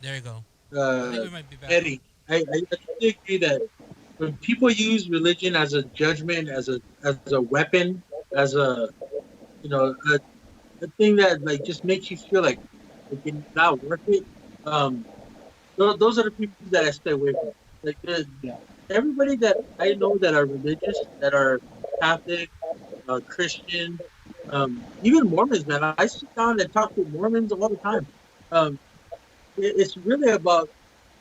There you go. I think uh, we might be back. Eddie. I totally agree that when people use religion as a judgment, as a weapon, as you know a thing that like just makes you feel like you're not worth it. Um, those are the people that I stay away from. Like Yeah. everybody that I know that are religious, that are Catholic, Christian, even Mormons, man. I sit down and talk to Mormons all the time. Um, it's really about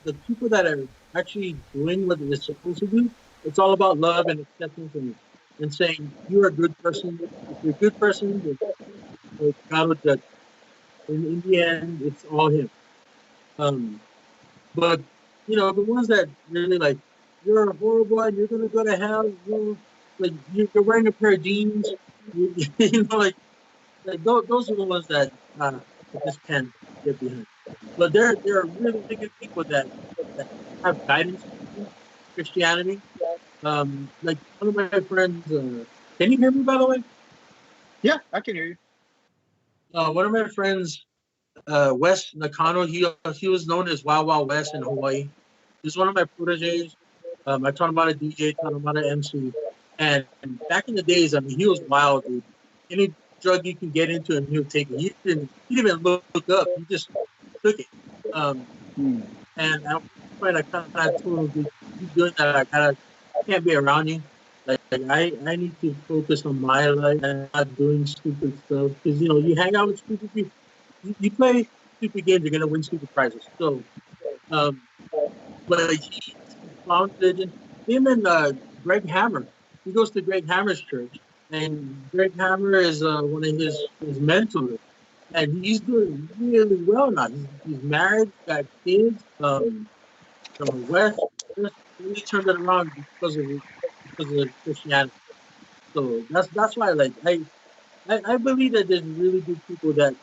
the people that are actually doing what they're supposed to do. It's all about love and acceptance and saying you're a good person. If you're a good person, then God will judge you. In the end, it's all Him. Um, but the ones that really like you're horrible and you're gonna go to hell. Like you're wearing a pair of jeans. Those are the ones that I just can't get behind. But there are really good people that have guidance in Christianity. Like one of my friends. Can you hear me, by the way? Yeah, I can hear you. One of my friends, Wes Nakano. He was known as Wild Wild West in Hawaii. He's one of my proteges. I taught him how to DJ, taught him how to MC. And back in the days, I mean, he was wild, dude. Any drug you can get into, and he'll take it. He didn't even look up. He just took it. Um, Hmm. and at one point, I kind of told him, "Dude, keep doing that. I can't be around you. Like I need to focus on my life and not doing stupid stuff. Because you hang out with stupid people. You play stupid games, you're gonna win stupid prizes. So, um, but he found religion. Him and Greg Hammer. He goes to Greg Hammer's church, and Greg Hammer is one of his mentors, and he's doing really well now. He's married, got kids. West really turned it around because of Christianity. So that's why like I believe that there's really good people that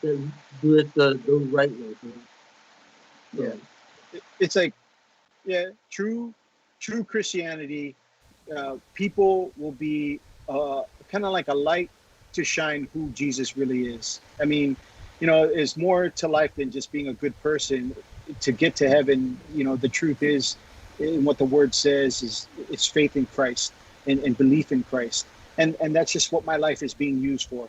do it the right way. Yeah. So It's like, yeah, true Christianity. People will be kind of like a light to shine who Jesus really is. I mean, there's more to life than just being a good person. To get to heaven, the truth is, and what the word says is, it's faith in Christ and belief in Christ, and that's just what my life is being used for.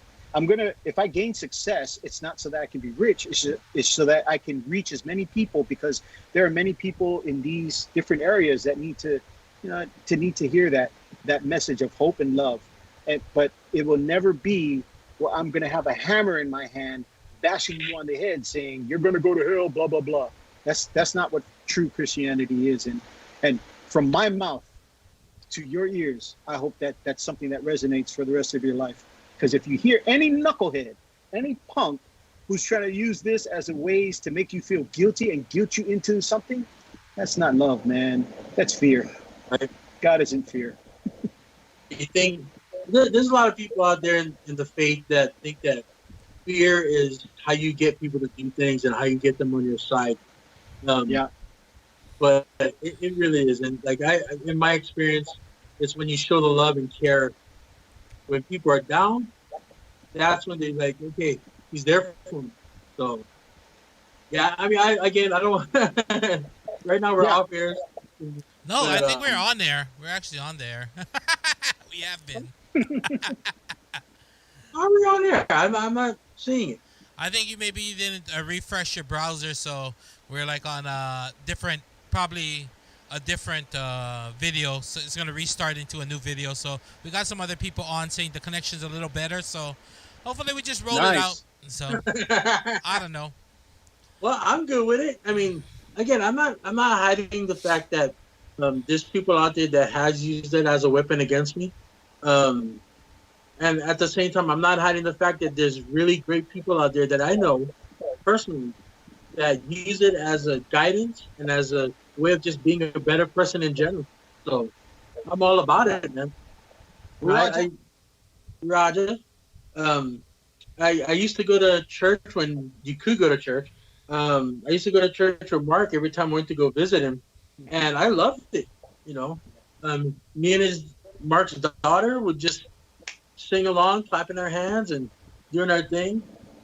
If I gain success, it's not so that I can be rich. It's so that I can reach as many people, because there are many people in these different areas that need to hear that message of hope and love. But it will never be where I'm going to have a hammer in my hand, bashing you on the head, saying you're going to go to hell, blah blah blah. That's not what true Christianity is. And from my mouth to your ears, I hope that that's something that resonates for the rest of your life. Because if you hear any knucklehead, any punk who's trying to use this as a ways to make you feel guilty and guilt you into something, that's not love, man. That's fear. right. God isn't fear. You think there's a lot of people out there in the faith that think that fear is how you get people to do things and how you get them on your side. Um, Yeah, but it really isn't. Like in my experience, it's when you show the love and care when people are down. That's when they like, okay, he's there for me. So yeah, I mean, I don't. Right now we're yeah. off air, No, I but think we're on there. We're actually on there. We have been. how are we on air? I'm not seeing it. I think you maybe didn't refresh your browser, so we're like on a different, probably a different video. So it's gonna restart into a new video. So we got some other people on saying the connection's a little better. So hopefully we just roll it out. Nice. So I don't know. Well, I'm good with it. I mean, again, I'm not hiding the fact that there's people out there that has used it as a weapon against me. Um, and at the same time, I'm not hiding the fact that there's really great people out there that I know personally that use it as a guidance and as a way of just being a better person in general. So I'm all about it, man. Roger. I Roger, um, I used to go to church when you could go to church. I used to go to church with Mark every time I went to go visit him, and I loved it. You know, me and his Mark's daughter would just sing along, clapping our hands and doing our thing.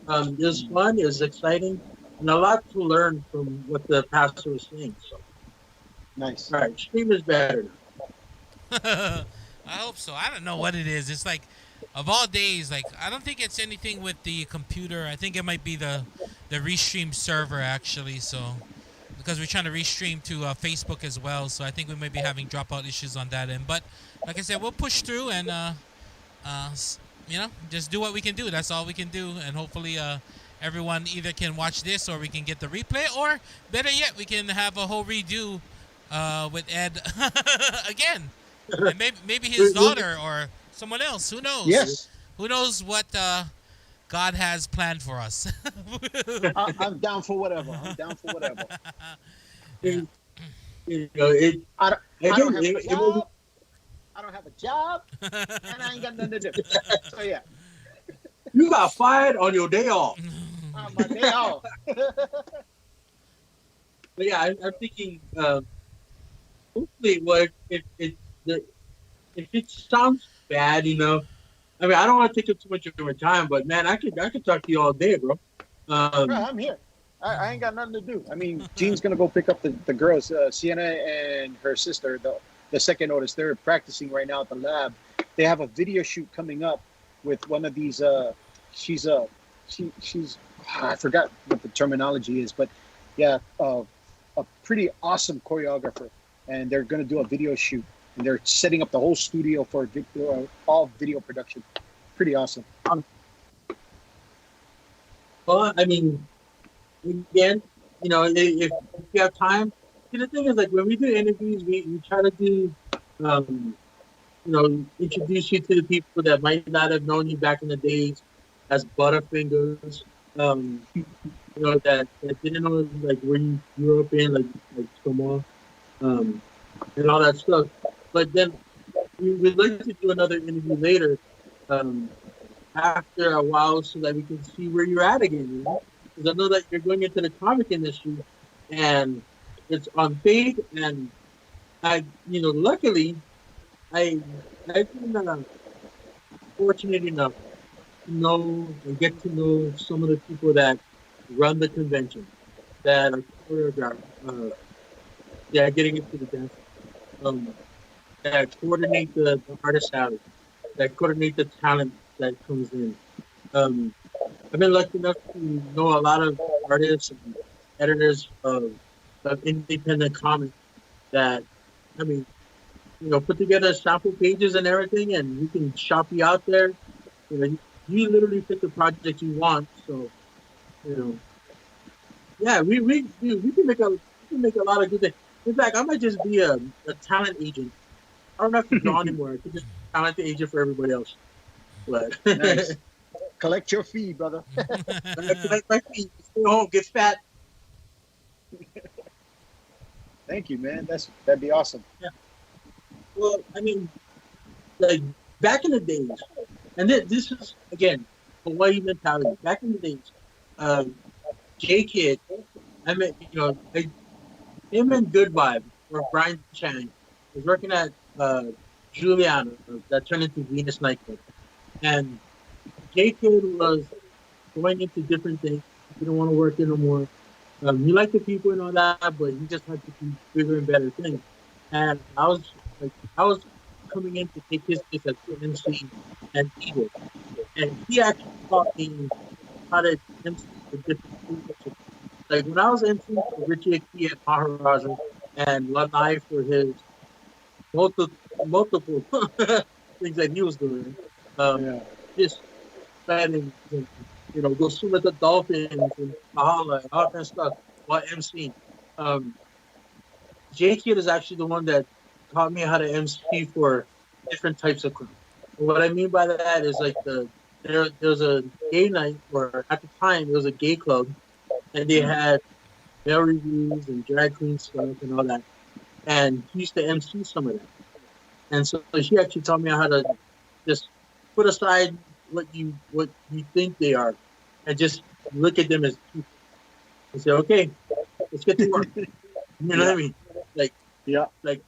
It was fun. It was exciting. and a lot to learn from what the pastor was saying. So, Nice. all right, stream is better I hope so. I don't know what it is. It's like, of all days, like I don't think it's anything with the computer. I think it might be the restream server actually. So because we're trying to restream to Facebook as well, so I think we might be having dropout issues on that end. But like I said, we'll push through and just do what we can do. That's all we can do, and hopefully everyone either can watch this or we can get the replay, or better yet, we can have a whole redo with Ed again, and maybe his daughter or someone else. Who knows? Yes. Who knows what God has planned for us? I'm down for whatever. I'm down for whatever. Yeah. You know, it I again, don't have a it will be job. I don't have a job, and I ain't got nothing to do. So yeah, you got fired on your day off. on my day off. But yeah, I'm thinking. Hopefully, what if it sounds bad, you know. I mean, I don't want to take up too much of your time, but man, I could talk to you all day, bro. Bro, I'm here. I ain't got nothing to do. I mean, Jean's gonna go pick up the girls, Sienna and her sister, the second oldest. They're practicing right now at the lab. They have a video shoot coming up with one of these. She's I forgot what the terminology is, but yeah, a pretty awesome choreographer, and they're gonna do a video shoot, and they're setting up the whole studio for all video production. Pretty awesome. Well, I mean, again, you know, if you have time, see, the thing is, like, when we do interviews, we try to do, you know, introduce you to the people that might not have known you back in the days as Butterfingers, you know, that didn't know, like, where you grew up in, like Samoa, and all that stuff. But then we'd like to do another interview later, after a while, so that we can see where you're at again, you know? Because I know that you're going into the comic industry, and it's on faith, and luckily, I've been fortunate enough to know and get to know some of the people that run the convention, that are choreographed, getting into the dance, that coordinate the artist alley, that coordinate the talent that comes in. I've been lucky enough to know a lot of artists and editors of independent comics that, I mean, you know, put together sample pages and everything, and we can shop you out there. You know, you literally pick the project you want. So, you know, yeah, we can make a lot of good things. In fact, I might just be a talent agent. I don't have to draw anymore. I could just be a talent agent for everybody else. But Nice. Collect your fee, brother. collect my fee, stay home, get fat. Thank you, man. That'd be awesome. Yeah. Well, I mean, like back in the days, and this is again Hawaii mentality. Back in the days, J Kid, I met, you know, him and Good Vibe or Brian Chang was working at Juliana that turned into Venus Nightclub, and J Kid was going into different things. He didn't want to work there no more. He liked the people and all that, but he just had to do bigger and better things. And I was coming in to take his place as MC and Eagle, and he actually taught me how to MC for different things. Like when I was MC for Richie Aki at Maharaja and Lalau for his multiple things that he was doing, just planning, you know, go swim with the dolphins and Mahala and all that kind of stuff while MCing. J Kid is actually the one that taught me how to MC for different types of crowd. What I mean by that is like there was a gay night, or at the time it was a gay club, and they had male reviews and drag queen stuff and all that. And he used to MC some of that. And so she actually taught me how to just put aside what you think they are, and just look at them as people and say, okay, let's get to work. You know what I mean? Like, Yeah. like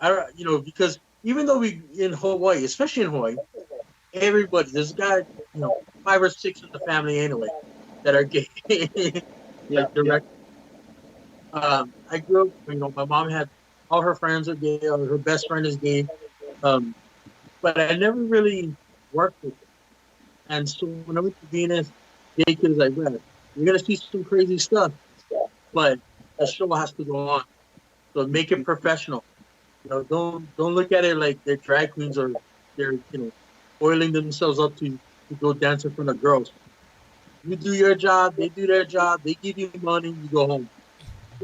I don't, you know, because even though we in Hawaii, especially in Hawaii, everybody, there's got, you know, 5 or 6 in the family anyway that are gay. Yeah, like direct. I grew up, my mom had all her friends are gay, or her best friend is gay, um, but I never really worked with it. And so when I went to Venus, gay kid was like, "Man, you're gonna see some crazy stuff, but the show has to go on. So make it professional. Don't look at it like they're drag queens or they're oiling themselves up to go dance in front of girls. You do your job, they do their job, they give you money, you go home.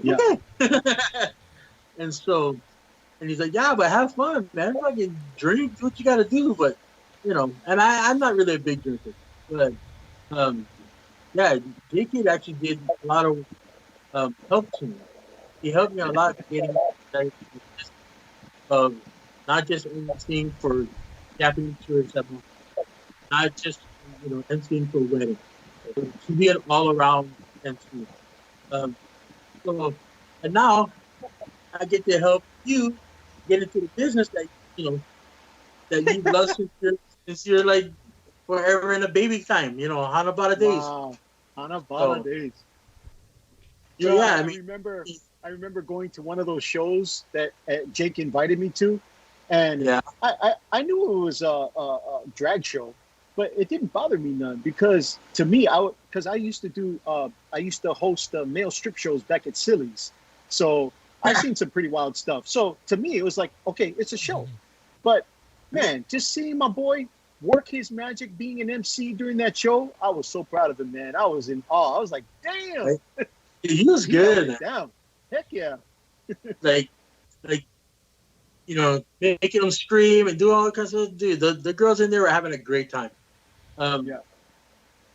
yeah. Okay. And so, and he's like, yeah, but have fun, man. Fucking drink, do what you got to do. But, and I'm not really a big drinker. But, um, yeah, J-Kid actually did a lot of help to me. He helped me a lot getting of not just emceeing for Japanese tourists, not just, emceeing for weddings. To be an all-around MC. Um, so, and now I get to help you get into the business that you've loved since you're like forever in a baby time, Hanabata days. Wow, Hanabata So days. yeah, So yeah, I, I I mean, remember, I remember going to one of those shows that Jake invited me to, and yeah, I knew it was a drag show, but it didn't bother me none because to me, because I used to host male strip shows back at Silly's, so I've seen some pretty wild stuff. So to me, it was like, okay, it's a show, but man, just seeing my boy work his magic, being an MC during that show, I was so proud of him, man. I was in awe. I was like, damn. right? He was He held good, it down. Heck yeah. like like making them scream and do all kinds of dude. The girls in there were having a great time. Yeah.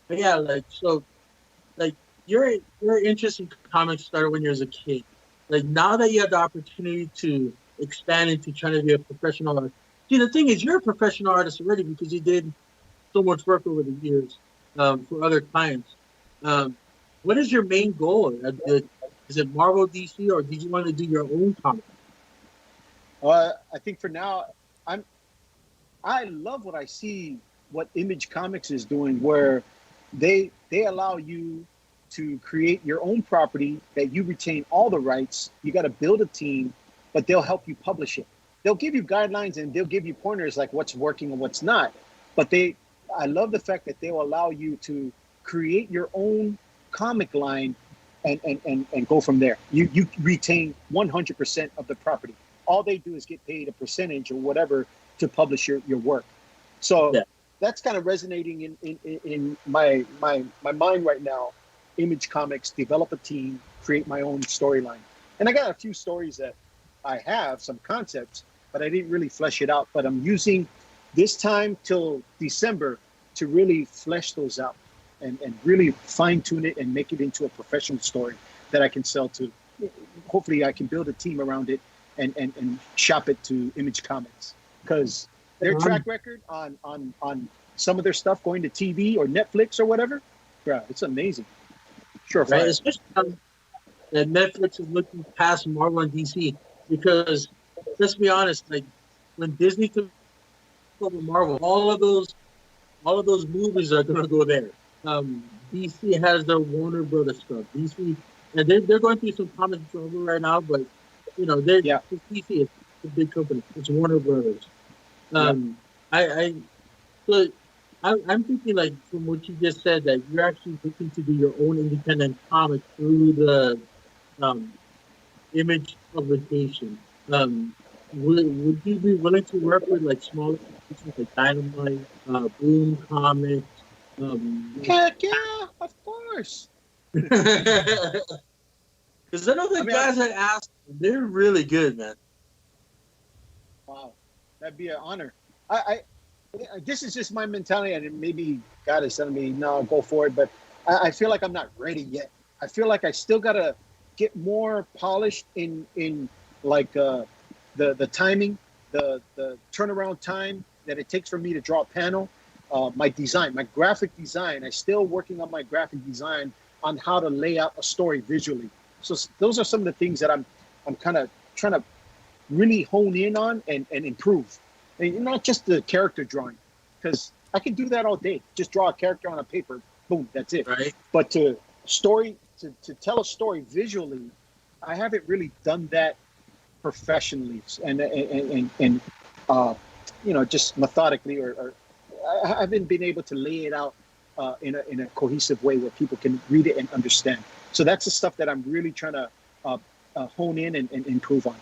But yeah, like so, like your interest in comics started when you was a kid. Like now that you have the opportunity to expand into trying to be a professional artist. See, the thing is, you're a professional artist already because you did so much work over the years for other clients. Um, what is your main goal? Is it Marvel, DC, or did you want to do your own comic? I think for now, I love what I see what Image Comics is doing, where they allow you to create your own property that you retain all the rights. You got to build a team, but they'll help you publish it. They'll give you guidelines and they'll give you pointers like what's working and what's not. But I love the fact that they will allow you to create your own comic line and go from there. You retain 100% of the property. All they do is get paid a percentage or whatever to publish your work. So Yeah. that's kind of resonating in my mind right now. Image Comics, develop a team, create my own storyline. And I got a few stories that I have, some concepts, but I didn't really flesh it out. But I'm using this time till December to really flesh those out and really fine tune it and make it into a professional story that I can sell to. Hopefully I can build a team around it and shop it to Image Comics, because their track record on some of their stuff going to TV or Netflix or whatever, bro, it's amazing. Sure, Right? Especially that Netflix is looking past Marvel and DC because let's be honest, like when Disney took over Marvel, all of those movies are gonna go there. DC has their Warner Brothers stuff. DC, and they're going through some comic trouble right now, but Yeah. it's DC. It's a big company. It's Warner Brothers. I so I'm thinking like from what you just said that you're actually looking to do your own independent comic through the image publication. Would you be willing to work with like smaller publications like Dynamite, Boom Comics? Heck yeah, of course. Because I know the I mean, guys I asked, they're really good, man. Wow, that'd be an honor. This is just my mentality, and maybe God is telling me, no, go for it. But I feel like I'm not ready yet. I feel like I still gotta get more polished in like the timing, the turnaround time that it takes for me to draw a panel. My design, my graphic design. I'm still working on my graphic design on how to lay out a story visually. So those are some of the things that I'm kind of trying to really hone in on and improve. And not just the character drawing, because I can do that all day. Just draw a character on a paper, boom, that's it. Right? But to story to tell a story visually, I haven't really done that professionally and just methodically, or I haven't been able to lay it out in a cohesive way where people can read it and understand. So that's the stuff that I'm really trying to hone in and improve on.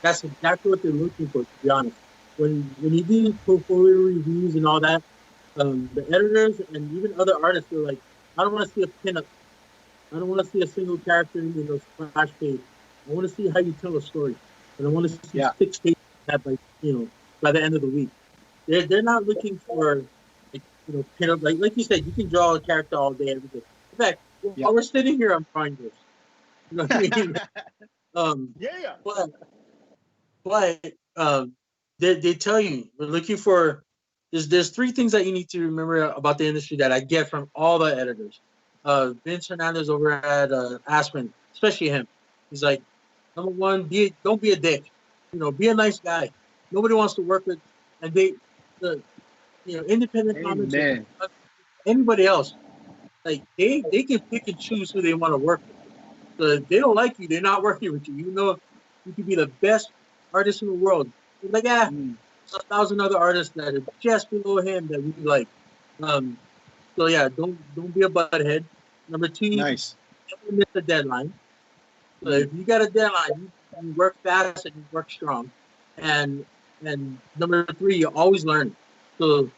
That's exactly what they're looking for, to be honest. When you do portfolio reviews and all that, the editors and even other artists are like, I don't want to see a pinup. I don't want to see a single character in those splash page. I want to see how you tell a story, and I want to see 6 pages by the end of the week. They're not looking for pinup, like you said. You can draw a character all day, every day. In fact, while we're sitting here, I'm drawing this. You know what I mean? But they tell you we're looking for. There's 3 things that you need to remember about the industry that I get from all the editors. Vince Hernandez over at Aspen, especially him. He's like, number 1, don't be a dick. Be a nice guy. Nobody wants to work with, and independent comics, anybody else, like they can pick and choose who they want to work with. So if they don't like you, they're not working with you. You could be the best artist in the world. They're like, there's 1,000 other artists that are just below him that we like. So yeah, don't be a butthead. Number 2, nice. Never miss a deadline. So if you got a deadline, you work fast and you work strong. And number 3, you always learn. So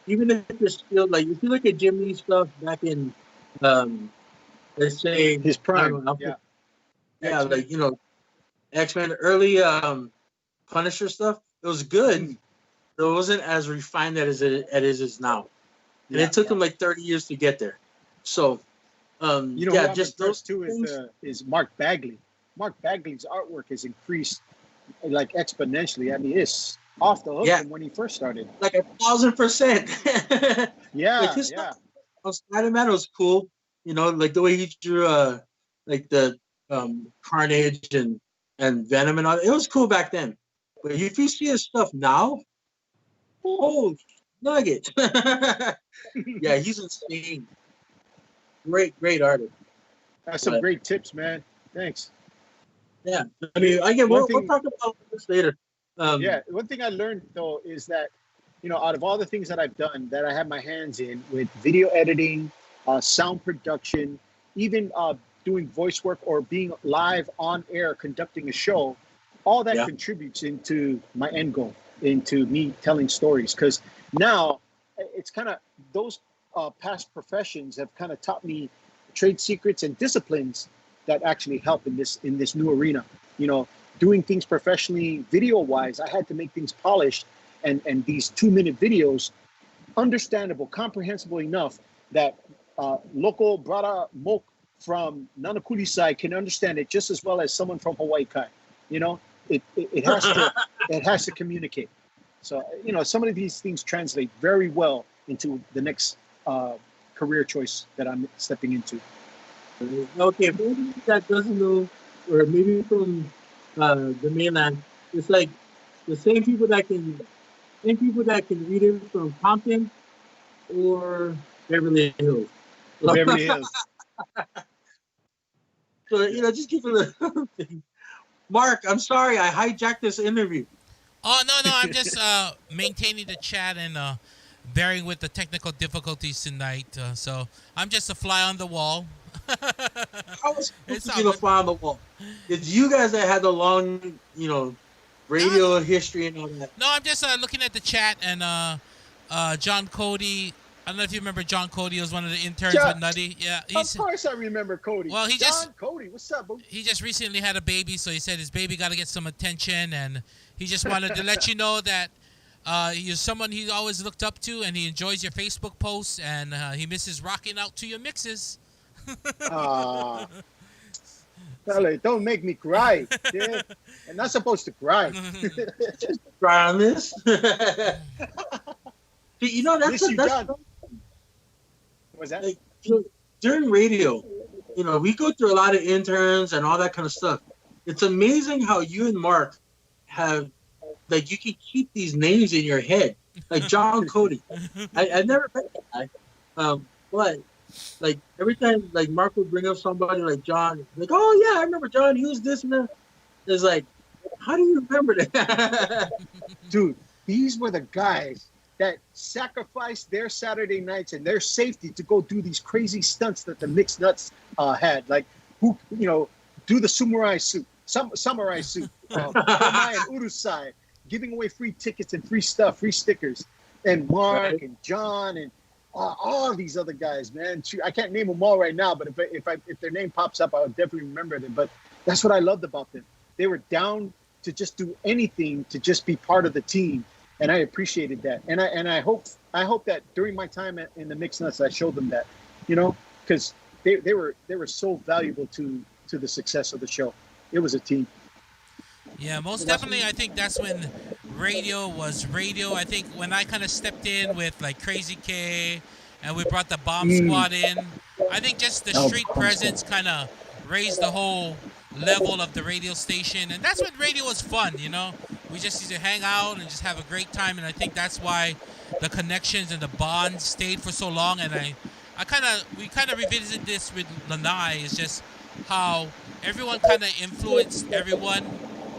even if you're still if you look at Jim Lee's stuff back in, let's say his prime, X-Men early Punisher stuff, it was good. But it wasn't as refined as it is now. And it took him like 30 years to get there. So, just those two is Mark Bagley. Mark Bagley's artwork has increased like exponentially. I mean, it's off the hook from when he first started. Like 1,000%. His stuff on Spider-Man was cool. Like the way he drew like the Carnage and Venom and all. It was cool back then. But if you see his stuff now, oh nugget. Yeah, he's insane. Great artist. That's some great tips, man. Thanks. Yeah, I mean, we'll talk about this later. One thing I learned though is that, out of all the things that I've done that I have my hands in with video editing, sound production, even doing voice work or being live on air conducting a show, all that contributes into my end goal, into me telling stories. Because now it's kind of those past professions have kind of taught me trade secrets and disciplines that actually help in this new arena. Doing things professionally, video wise, I had to make things polished, and these 2-minute videos understandable, comprehensible enough that local Brada Mok from Nanakuli side can understand it just as well as someone from Hawaii Kai. It has to communicate. So some of these things translate very well into the next career choice that I'm stepping into. Okay, maybe that doesn't know, or maybe from the mainland, it's like the same people that can read it from Compton or Beverly Hills. Beverly Hills. So just give it a thing. Mark, I'm sorry I hijacked this interview. Oh no, I'm just maintaining the chat and bearing with the technical difficulties tonight. So I'm just a fly on the wall. How was it a fly on the wall? It's you guys that had the long, radio history and all that. No, I'm just looking at the chat and John Cody. I don't know if you remember John Cody. Was one of the interns with Nutty. Yeah, of course I remember Cody. Well, Cody, what's up, bro? He just recently had a baby, so he said his baby got to get some attention, and he just wanted to let you know that you're someone he always looked up to, and he enjoys your Facebook posts, and he misses rocking out to your mixes. Don't make me cry. Yeah. I'm not supposed to cry. Just cry on this. That's what's that? Like, during radio, we go through a lot of interns and all that kind of stuff. It's amazing how you and Mark have, like, you can keep these names in your head. Like John Cody. I never met that guy. But like every time like Mark would bring up somebody like John, like, oh yeah, I remember John. He was this and that. It's like, how do you remember that? Dude, these were the guys that sacrificed their Saturday nights and their safety to go do these crazy stunts that the mixed nuts had. Like, who, do the samurai suit, Pomai and Urusai, giving away free tickets and free stuff, free stickers. And Mark and John and all these other guys, man. I can't name them all right now, but if their name pops up, I'll definitely remember them. But that's what I loved about them. They were down to just do anything to just be part of the team, and I appreciated that. And I hope that during my time in the Mixed Nuts, I showed them that, because they were so valuable to the success of the show. It was a team. Yeah, most definitely. I think that's when radio was radio. I think when I kind of stepped in with like Crazy K, and we brought the Bomb Squad in, I think just the street presence kind of raised the whole level of the radio station, and that's when radio was fun. We just used to hang out and just have a great time, and I think that's why the connections and the bonds stayed for so long. And we kind of revisited this with Lanai. Is just how everyone kind of influenced everyone.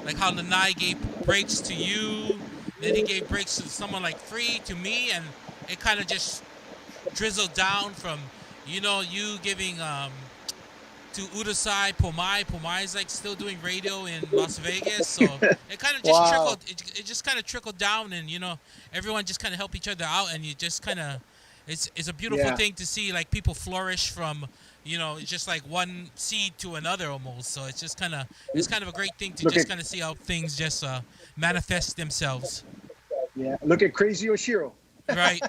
Like how Lanai gave breaks to you, then he gave breaks to someone like Free, to me, and it kind of just drizzled down from, you giving to Udasai, Pomai. Pomai's like still doing radio in Las Vegas, so it kind of just trickled. It just kind of trickled down, and everyone just kind of helped each other out, and you just kind of, it's a beautiful thing to see like people flourish from. Just like one seed to another almost. So it's kind of a great thing to just kind of see how things just manifest themselves. Yeah, look at Crazy Oshiro. Right.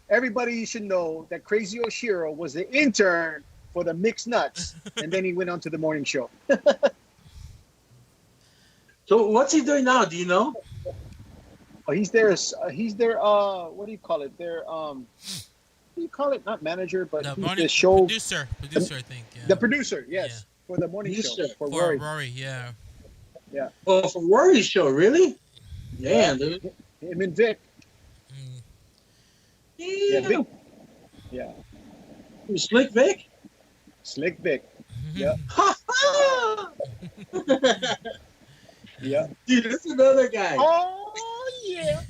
Everybody should know that Crazy Oshiro was the intern for the Mixed Nuts, and then he went on to the morning show. So what's he doing now? Do you know? Oh, he's there. What do you call it? You call it not manager, but the show producer, I think. Yeah. The producer, yes, for the morning show for Rory, yeah. Oh, for Rory's show, really? Yeah, dude. Him and Vic. Yeah, Vic. Yeah. Slick Vic. Slick Vic. Yeah. Yeah. Dude, that's another guy. Oh yeah.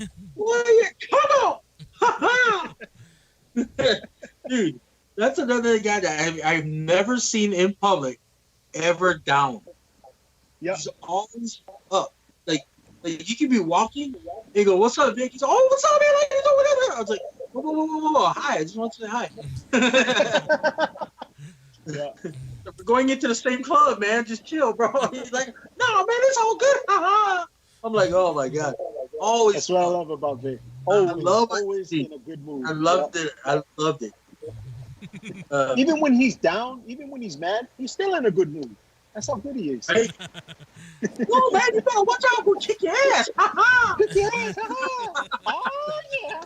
Come on. Dude, that's another guy that I've never seen in public ever down. Yeah. He's always up. Like you could be walking, and you go, "What's up, Vic?" He's like, "Oh, what's up, man? Like, whatever." I was like, "Whoa, hi! I just want to say hi." Yeah. We're going into the same club, man. Just chill, bro. He's like, "No, man, it's all good." I'm like, "Oh my god!" Always. That's what I love about Vic. Always in a good mood. I loved it. Even when he's down, even when he's mad, he's still in a good mood. That's how good he is. Right? No, man, you better watch out. We'll kick your ass. Kick your ass. Oh, yeah.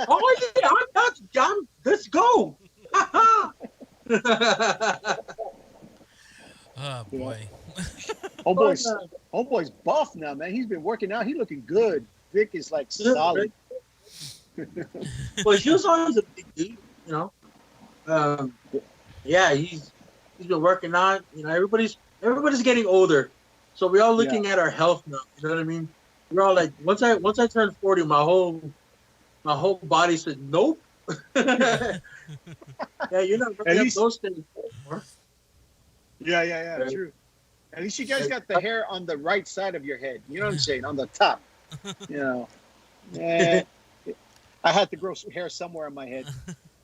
Oh, yeah. I'm not John. Let's go. Oh, boy. Homeboy's buff now, man. He's been working out. He's looking good. Vic is like solid. Well, he was always a big dude, Yeah, he's been working out. Everybody's getting older, so we're all looking at our health now. You know what I mean? We're all like, once I turned 40, my whole body said nope. Yeah, you're not bringing up those things anymore. Yeah, right. True. At least you guys got the hair on the right side of your head. You know what I'm saying? On the top. Yeah, I had to grow some hair somewhere on my head.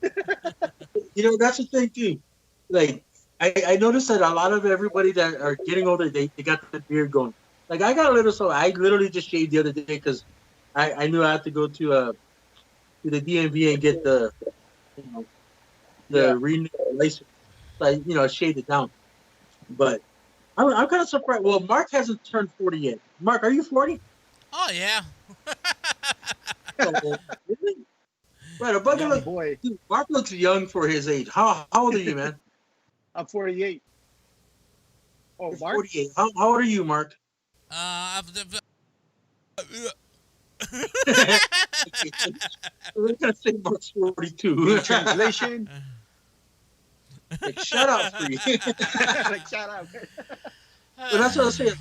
That's the thing too. Like, I noticed that a lot of everybody that are getting older, they got the beard going. Like, I got a little, so I literally just shaved the other day because I knew I had to go to the DMV and get the renewed license. So I shaved it down. But I'm kind of surprised. Well, Mark hasn't turned 40 yet. Mark, are you 40? Oh yeah. Really? Right, a bucket boy. Dude, Mark looks young for his age. How old are you, man? I'm 48. Oh, You're Mark? 48. How old are you, Mark? We're gonna say Mark's 42. Translation. Like, shut up, free. Like, shout out. But that's what I'm saying.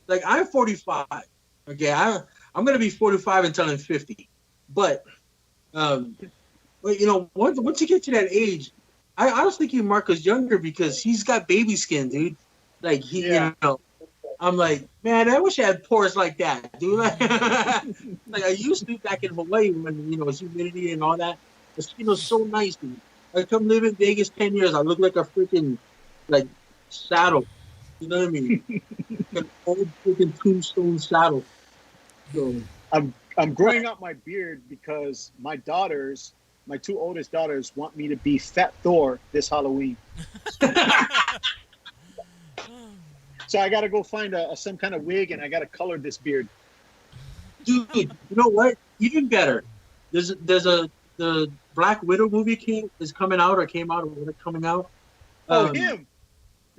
Like, I'm 45. Okay, I'm gonna be 45 until I'm 50. But you know, once you get to that age, I was thinking Mark was younger because he's got baby skin, dude. Like Yeah. you know, I'm like, man, I wish I had pores like that, dude. Like I used to back in Hawaii when you know humidity and all that. The skin was so nice, dude. I come live in Vegas 10 years, I look like a freaking like saddle. You know what I mean? An old freaking tombstone saddle. So I'm growing out my beard because my two oldest daughters, want me to be Fat Thor this Halloween. So I got to go find some kind of wig and I got to color this beard. dude, you know what? Even better. There's the Black Widow movie is coming out or came out or whatever coming out. Him,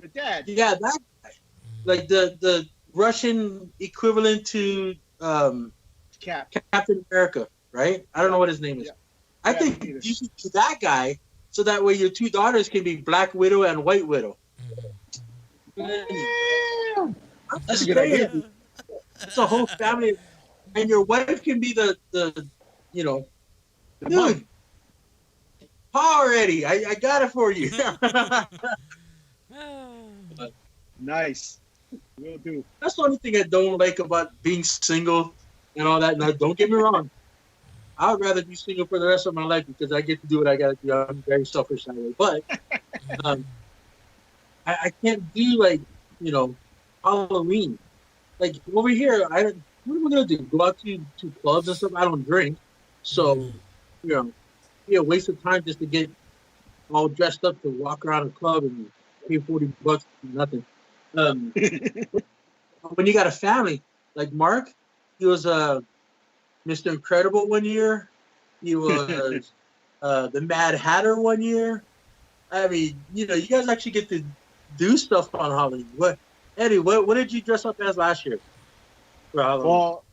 the dad. Yeah, that guy. Like the Russian equivalent to Captain America, right? I don't know what his name is. Yeah. I think you should do that guy so that way your two daughters can be Black Widow and White Widow. That's a good idea. It's a whole family, and your wife can be the you know, The dude. mom. Already, I got it for you. Nice. Will do. That's the only thing I don't like about being single and all that. Now, don't get me wrong. I would rather be single for the rest of my life because I get to do what I got to do. I'm very selfish that way. But I can't do, like, you know, Halloween. Like, over here, what am I going to do? Go out to clubs and stuff? I don't drink. So, you know, it'd be a waste of time just to get all dressed up to walk around a club and pay $40 for nothing. When you got a family, like Mark, he was Mr. Incredible one year. He was the Mad Hatter one year. I mean, you know, you guys actually get to do stuff on Halloween. Eddie, what did you dress up as last year for Halloween? Well,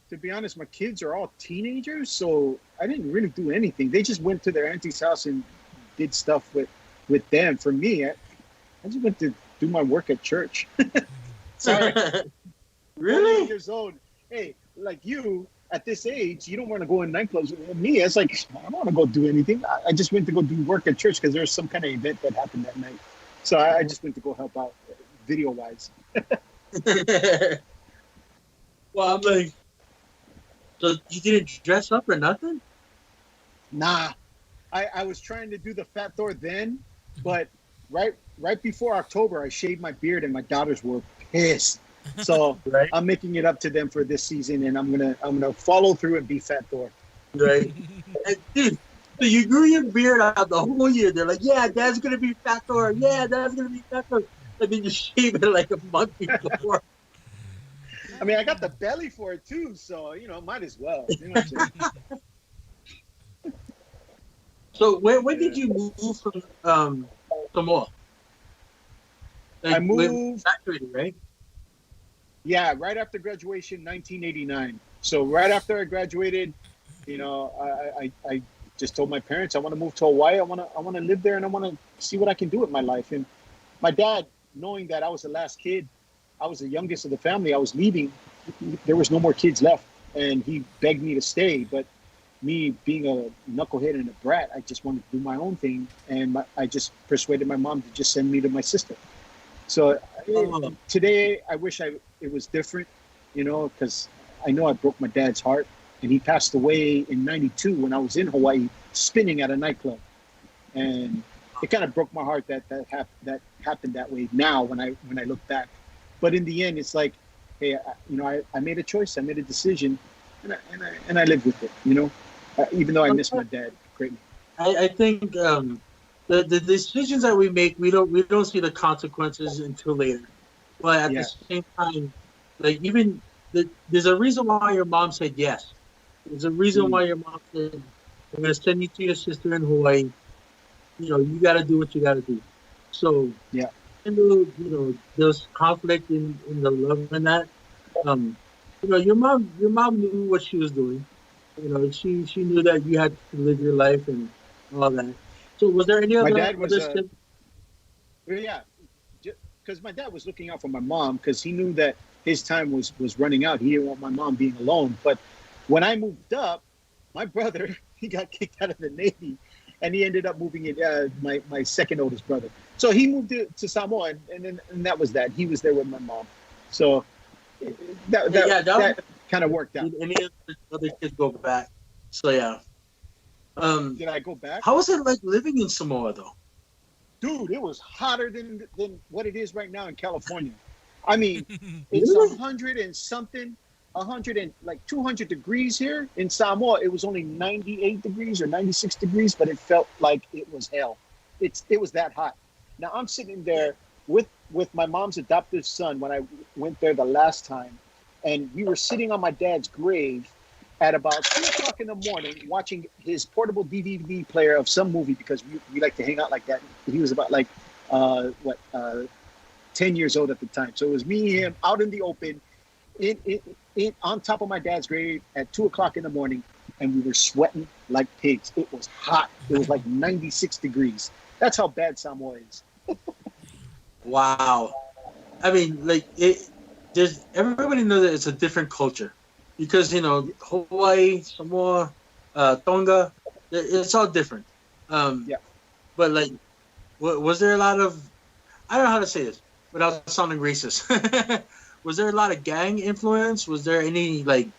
to be honest, my kids are all teenagers, so I didn't really do anything. They just went to their auntie's house and did stuff with them. For me, I just went to do my work at church. Sorry. Really? Years old. Hey, like you, at this age, you don't want to go in nightclubs. Me, it's like, I don't want to go do anything. I just went to go do work at church because there was some kind of event that happened that night. So I just went to go help out video-wise. Well, I'm like, so you didn't dress up or nothing? Nah. I was trying to do the Fat Thor then, but right before October, I shaved my beard and my daughters were pissed. So Right. I'm making it up to them for this season, and I'm gonna follow through and be Fat Thor. Right. And, dude, so you grew your beard out the whole year. They're like, yeah, Dad's going to be Fat Thor. Yeah, Dad's going to be Fat Thor. And then you shave it like a month before. I mean, I got the belly for it too, so you know, might as well. You know what I'm saying? So when did you move from Samoa? Like, I moved. Graduated, right? Yeah, right after graduation, 1989. So right after I graduated, you know, I just told my parents I want to move to Hawaii. I want to live there and I want to see what I can do with my life. And my dad, knowing that I was the last kid, I was the youngest of the family. I was leaving. There was no more kids left, and he begged me to stay. But me being a knucklehead and a brat, I just wanted to do my own thing, and I just persuaded my mom to just send me to my sister. So today, I wish it was different, you know, because I know I broke my dad's heart, and he passed away in '92 when I was in Hawaii spinning at a nightclub, and it kind of broke my heart that happened that way. Now when I look back, but in the end, it's like, hey, I made a choice, I made a decision, and I lived with it, you know, even though I miss my dad greatly. I think the decisions that we make, we don't see the consequences until later. But at the same time, like there's a reason why your mom said yes. There's a reason why your mom said, "I'm going to send you to your sister in Hawaii. You know, you got to do what you got to do." So yeah, even though, you know, there's conflict in the love and that, you know, your mom knew what she was doing, she knew that you had to live your life and all that. So was there any My other dad was other step? yeah, because my dad was looking out for my mom because he knew that his time was running out. He didn't want my mom being alone. But when I moved up, my brother he got kicked out of the Navy, and he ended up moving in. My second oldest brother, so he moved to Samoa, and that was that. He was there with my mom, so that Yeah, that yeah, that was that kind of worked out. did any other kids go back? So yeah. Um, Did I go back? how was it like living in Samoa though? Dude, it was hotter than what it is right now in California. I mean, it's a Really? hundred and something, 200 degrees here in Samoa. It was only 98 degrees or 96 degrees, but it felt like it was hell. It was that hot. Now I'm sitting there with my mom's adoptive son when I went there the last time, and we were sitting on my dad's grave at about 2 o'clock in the morning watching his portable DVD player of some movie because we like to hang out like that. He was about like, uh, what, uh, 10 years old at the time. So it was me and him out in the open, on top of my dad's grave at 2 o'clock in the morning, and we were sweating like pigs. It was hot. It was like 96 degrees. That's how bad Samoa is. Wow. I mean, like it. There's everybody knows that it's a different culture, because Hawaii, Samoa, Tonga, it's all different. Um, Yeah. but like, was there a lot of? I don't know how to say this without sounding racist. Was there a lot of gang influence? Was there any like,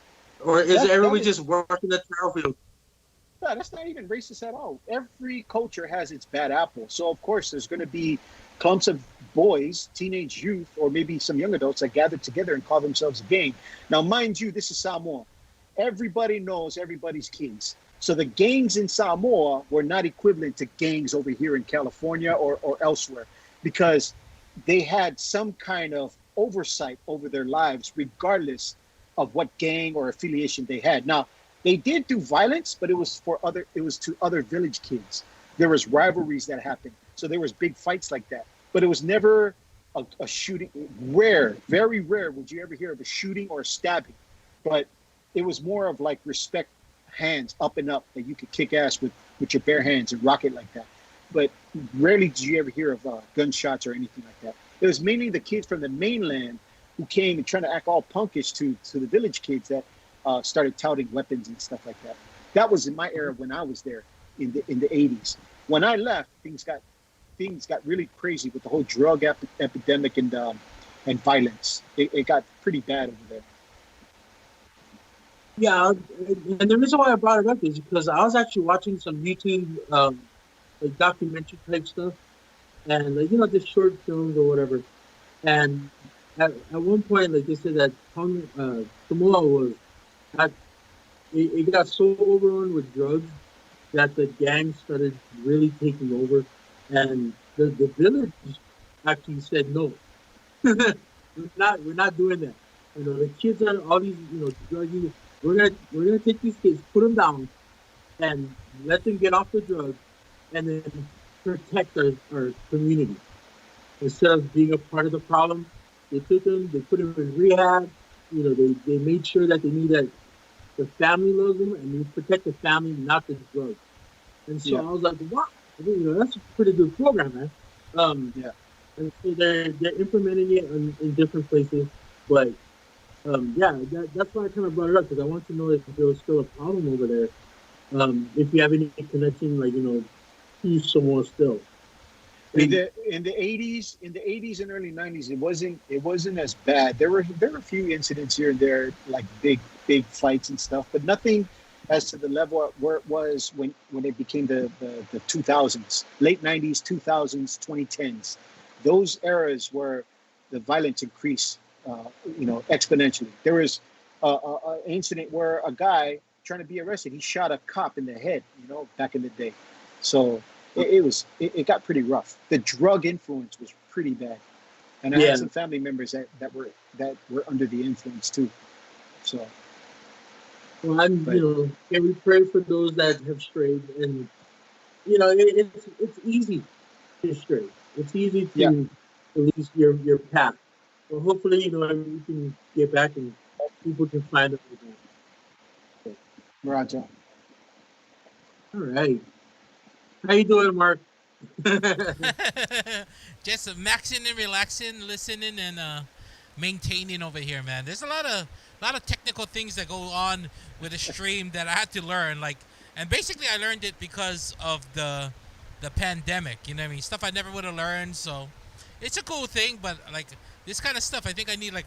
or is That everybody is just working the trail field? Yeah, that's not even racist at all. Every culture has its bad apple. So, of course, there's going to be clumps of boys, teenage youth, or maybe some young adults that gather together and call themselves a gang. Now, mind you, this is Samoa. Everybody knows everybody's kids. So the gangs in Samoa were not equivalent to gangs over here in California or elsewhere because they had some kind of oversight over their lives, regardless of what gang or affiliation they had. Now, they did do violence, but it was to other village kids. There was rivalries that happened. So there was big fights like that. But it was never a shooting. Rare, very rare would you ever hear of a shooting or a stabbing. But it was more of like respect, hands up and up, that you could kick ass with your bare hands and rock it like that. But rarely did you ever hear of gunshots or anything like that. It was mainly the kids from the mainland who came and trying to act all punkish to the village kids that started touting weapons and stuff like that. That was in my era when I was there in the 80s. When I left, things got really crazy with the whole drug epidemic and violence. It got pretty bad over there. Yeah, and the reason why I brought it up is because I was actually watching some YouTube like documentary type stuff, and like just short films or whatever. And at one point, like they said that Samoa was at, it got so overrun with drugs that the gangs started really taking over, and the village actually said no, we're not doing that. The kids are all these drug users. We're gonna take these kids, put them down, and let them get off the drugs, and then protect our community instead of being a part of the problem. They took them, they put them in rehab. They made sure that they knew that the family loves them and they protect the family, not the drugs. And so Yeah, I was like, wow, that's a pretty good program, man. Um, yeah. and so they're implementing it in different places, but yeah, that's why I kind of brought it up because I want to know if there was still a problem over there. If you have any connection, like to someone still. In And the 80s and early 90s, it wasn't as bad. There were a few incidents here and there, like big fights and stuff, but nothing as to the level where it was when it became the 2000s, late 90s, 2000s, 2010s. Those eras where the violence increased, exponentially. There was an incident where a guy trying to be arrested, he shot a cop in the head, back in the day. So it got pretty rough. The drug influence was pretty bad, and I yeah, had some family members that were under the influence too. So, well, but can we pray for those that have strayed? And it's easy to stray. It's easy yeah, to lose your path. So hopefully, we can get back and people can find us again. Roger. All right. How you doing, Mark? Just maxing and relaxing, listening and maintaining over here, man. There's a lot of technical things that go on with a stream that I had to learn. Like, and basically I learned it because of the pandemic. You know what I mean? Stuff I never would have learned. So it's a cool thing, but like this kind of stuff, I think I need like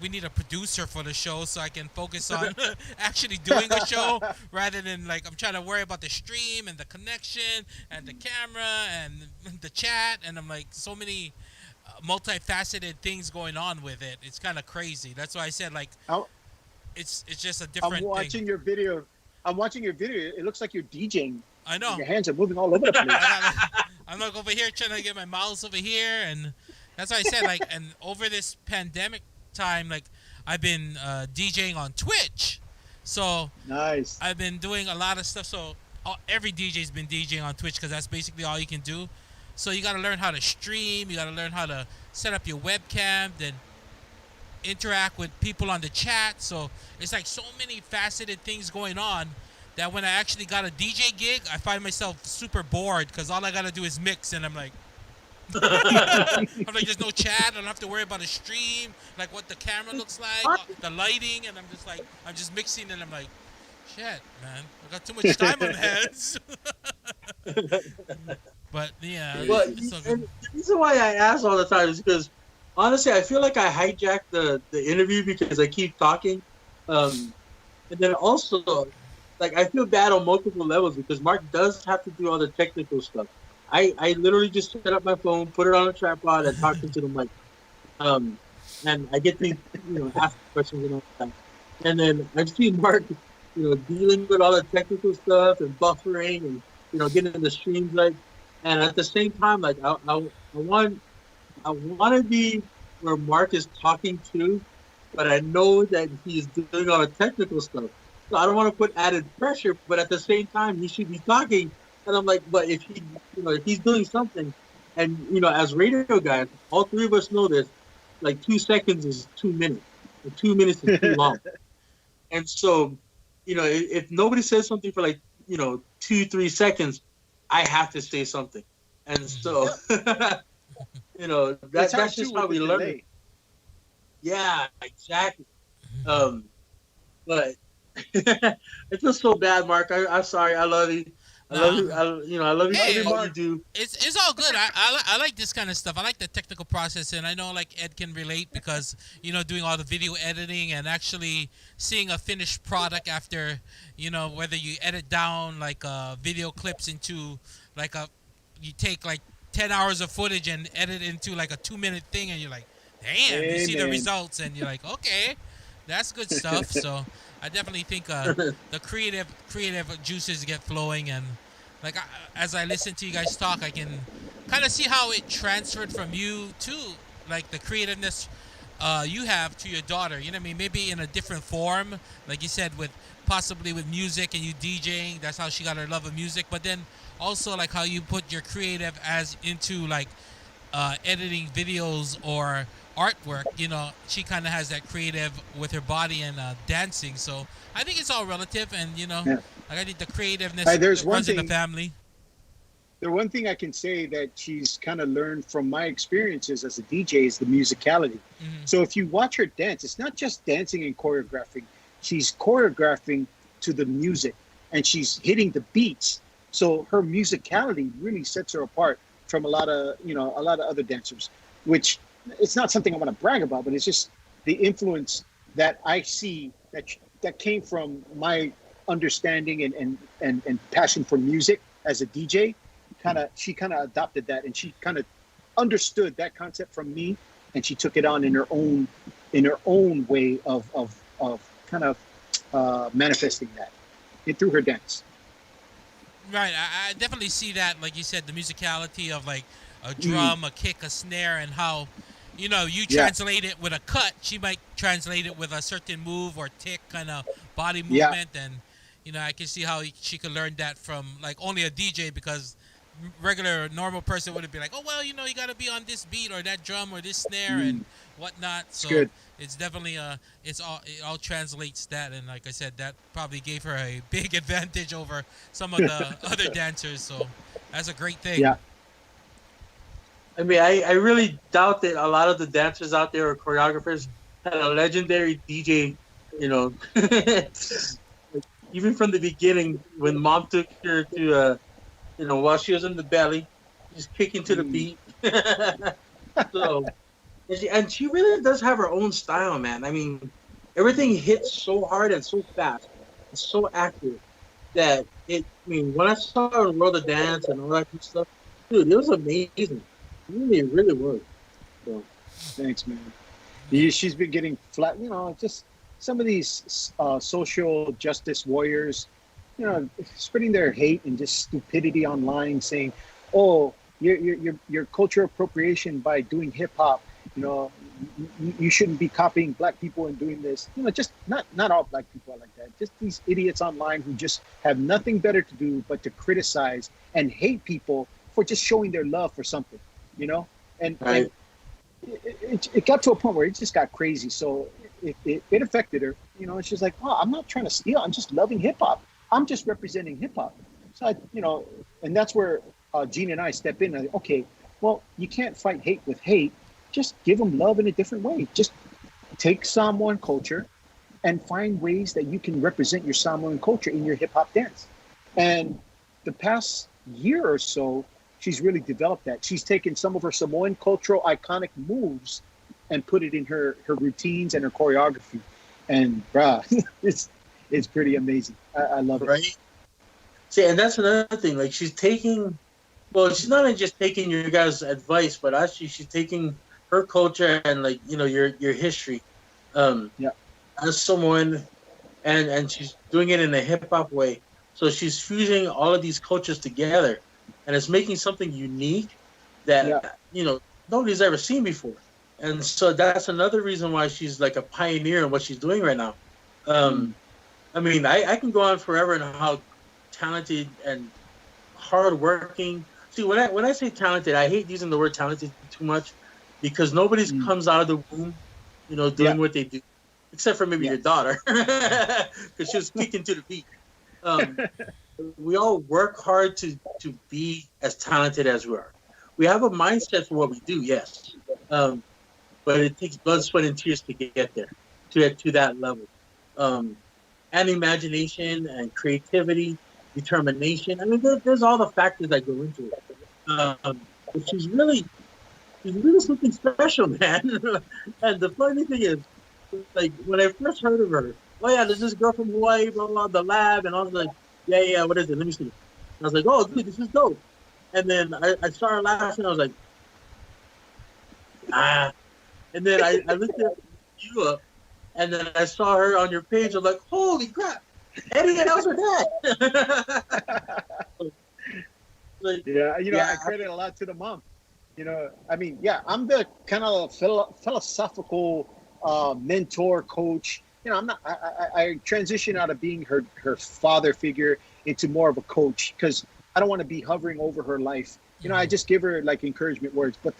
we need a producer for the show so I can focus on actually doing a show rather than like I'm trying to worry about the stream and the connection and the camera and the chat and I'm like so many multifaceted things going on with it. It's kind of crazy. That's why I said like I'm, it's just a different I'm watching thing. your video. I'm watching your video. It looks like you're DJing. I know. Your hands are moving all over the place. I'm like over here trying to get my mouse over here, and that's why I said like, and over this pandemic time, like I've been DJing on Twitch, so Nice. I've been doing a lot of stuff. So every DJ's been DJing on Twitch because that's basically all you can do. So you got to learn how to stream. You got to learn how to set up your webcam, then interact with people on the chat. So it's like so many faceted things going on that when I actually got a DJ gig, I find myself super bored because all I gotta do is mix, and I'm like, there's no chat. I don't have to worry about a stream, like what the camera looks like, the lighting, and I'm just mixing, and I'm like, shit, man, I got too much time on my hands. But yeah, Well, it's so and good. the reason why I ask all the time is because honestly, I feel like I hijacked the interview because I keep talking, and then also like I feel bad on multiple levels because Mark does have to do all the technical stuff. I literally just set up my phone, put it on a tripod, and talk into the mic. And I get to ask questions and all that. And then I've seen Mark, dealing with all the technical stuff and buffering and getting the streams like. And at the same time, like I want to be where Mark is talking to, but I know that he's doing all the technical stuff. So I don't want to put added pressure, but at the same time, he should be talking. And I'm like, but if he, if he's doing something, and as radio guys, all three of us know this. Like 2 seconds is 2 minutes. Or 2 minutes is too long. And so, if nobody says something for like 2-3 seconds, I have to say something. And so, that's just how we learn it. Yeah, exactly. But it feels so bad, Mark. I'm sorry. I love you. I love you. I love you. Hey, All you do. It's all good. I like this kind of stuff. I like the technical process, and I know like Ed can relate because doing all the video editing and actually seeing a finished product after whether you edit down like video clips into like you take like 10 hours of footage and edit into like a 2-minute thing, and you're like, damn, you see the results, and you're like, okay, that's good stuff. So I definitely think the creative juices get flowing, and like as I listen to you guys talk, I can kind of see how it transferred from you to like the creativeness you have to your daughter. You know what I mean? Maybe in a different form, like you said, with possibly with music and you DJing. That's how she got her love of music. But then also like how you put your creative as into like editing videos or artwork. She kind of has that creative with her body and dancing. So I think it's all relative, and Yeah. like I think the creativeness There's one runs in the thing- family. The one thing I can say that she's kind of learned from my experiences as a DJ is the musicality. Mhm. So if you watch her dance, it's not just dancing and choreographing. She's choreographing to the music, and she's hitting the beats. So her musicality really sets her apart from a lot of other dancers, which it's not something I want to brag about, but it's just the influence that I see that came from my understanding and passion for music as a DJ. She kind of adopted that, and she kind of understood that concept from me, and she took it on in her own way of kind of manifesting that through her dance. Right, I definitely see that, like you said, the musicality of like a drum, a kick, a snare, and how, you translate it with a cut. She might translate it with a certain move or tick kind of body movement, and I can see how she could learn that from like only a DJ because regular normal person would be like, oh well, you got to be on this beat or that drum or this snare and Mm, whatnot. it's So good. it's definitely it all translates that, and like I said, that probably gave her a big advantage over some of the other dancers. So that's a great thing. Yeah. I mean, I really doubt that a lot of the dancers out there or choreographers had a legendary DJ, you know, even from the beginning when mom took her to, while she was in the belly, just kicking to the Mm, beat. So, and she really does have her own style, man. I mean, everything hits so hard and so fast, it's so accurate that I mean, when I saw her in World of Dance and all that good stuff, dude, it was amazing. Really, really was. So, thanks, man. She's been getting flat. Just some of these social justice warriors, spreading their hate and just stupidity online, saying, "Oh, your cultural appropriation by doing hip hop. You know, you shouldn't be copying black people and doing this. Just not all black people are like that. Just these idiots online who just have nothing better to do but to criticize and hate people for just showing their love for something. You know, and right. it got to a point where it just got crazy. So it affected her. And she's like, "Oh, I'm not trying to steal. I'm just loving hip hop. I'm just representing hip hop." So and that's where Gene and I step in. Okay, well, you can't fight hate with hate. Just give them love in a different way. Just take Samoan culture and find ways that you can represent your Samoan culture in your hip hop dance. And the past year or so, she's really developed that. She's taken some of her Samoan cultural iconic moves and put it in her routines and her choreography. And bruh, it's pretty amazing. I love it. Right. See, and that's another thing. Like she's taking, well, she's not only just taking your guys' advice, but actually she's taking her culture and like your history, um, Yeah, as someone, and she's doing it in a hip hop way. So she's fusing all of these cultures together, and it's making something unique yeah, that nobody's ever seen before. And so that's another reason why she's like a pioneer in what she's doing right now. mm, Um, I mean, I can go on forever and how talented and hardworking. See, when I say talented, I hate using the word talented too much because nobody's mm, comes out of the womb, yeah, doing what they do, except for maybe yeah, your daughter, because she was kicking to the beat. Um, we all work hard to be as talented as we are. We have a mindset for what we do, yes, um, but it takes blood, sweat, and tears to get there, to that level. Um, and imagination and creativity, determination. I mean, there's all the factors that go into it. But she's really something special, man. And the funny thing is, like when I first heard of her, oh yeah, there's this girl from Hawaii, blah blah, the lab, and I was like, yeah, yeah, what is it? Let me see. And I was like, oh, dude, this is dope. And then I started laughing. I was like, ah. And then I looked at you up, and then I saw her on your page. I'm like, holy crap, Eddie, how's her dad? Like, yeah. I yeah, credit a lot to the mom. I mean, yeah, I'm the kind of philosophical mentor, coach. I'm not. I transition out of being her father figure into more of a coach because I don't want to be hovering over her life. I Hmm. just give her like encouragement words. But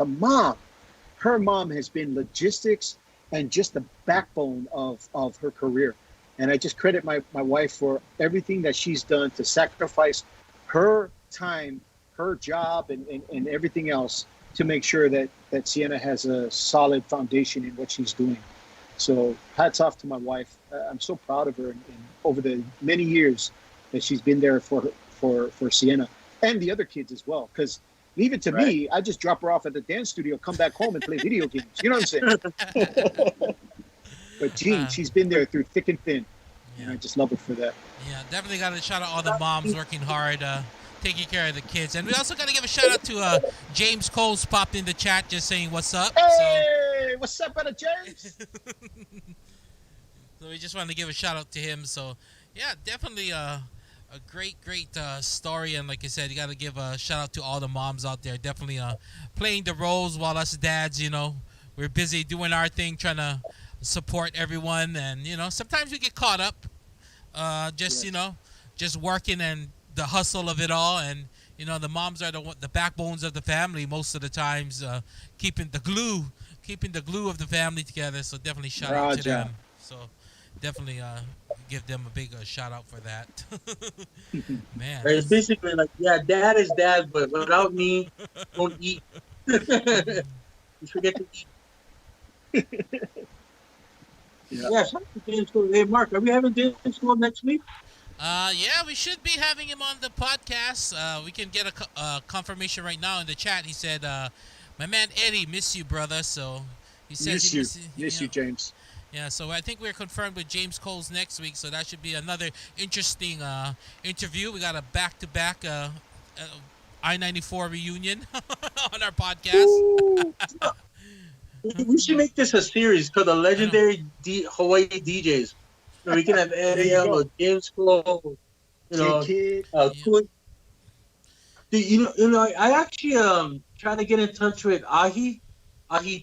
her mom has been logistics and just the backbone of her career. And I just credit my wife for everything that she's done to sacrifice her time, her job, and everything else to make sure that Sienna has a solid foundation in what she's doing. So hats off to my wife. I'm so proud of her and over the many years that she's been there for Sienna and the other kids as well. Because leave it to right. me, I just drop her off at the dance studio, come back home and play video games. You know what I'm saying? But Jean, uh, she's been there through thick and thin, and yeah. I just love her for that. Yeah, definitely got to shout out all the moms working hard, taking care of the kids, and we also got to give a shout out to James Cole's popped in the chat, just saying what's up. So, Hey, what's up, brother James? so we just wanted to give a shout out to him. So, yeah, definitely a great story, and like I said, you got to give a shout out to all the moms out there. Definitely playing the roles while us dads, we're busy doing our thing, trying to support everyone, and sometimes we get caught up just Yes. just working and the hustle of it all, and the moms are the backbones of the family most of the times, keeping the glue of the family together. So definitely shout out to Raja. them. So definitely give them a big shout out for that. Man, Right? It's basically like, yeah, dad is dad, but without me, don't eat. You forget to eat. Yeah. Yeah, shout out to James Cole. Hey, Mark, are we having James Cole next week? yeah, we should be having him on the podcast. We can get a confirmation right now in the chat. He said, "My man Eddie, miss you, brother." So he says he Miss you, James. yeah. So I think we're confirmed with James Cole's next week. So that should be another interesting interview. We got a back-to-back I-94 reunion on our podcast. Ooh. We should make this a series called the I know. Legendary Hawaii DJs. So we can have There you Ariel go. or James Cole, Kid, kid. Yeah. Cool. I actually trying to get in touch with Ahi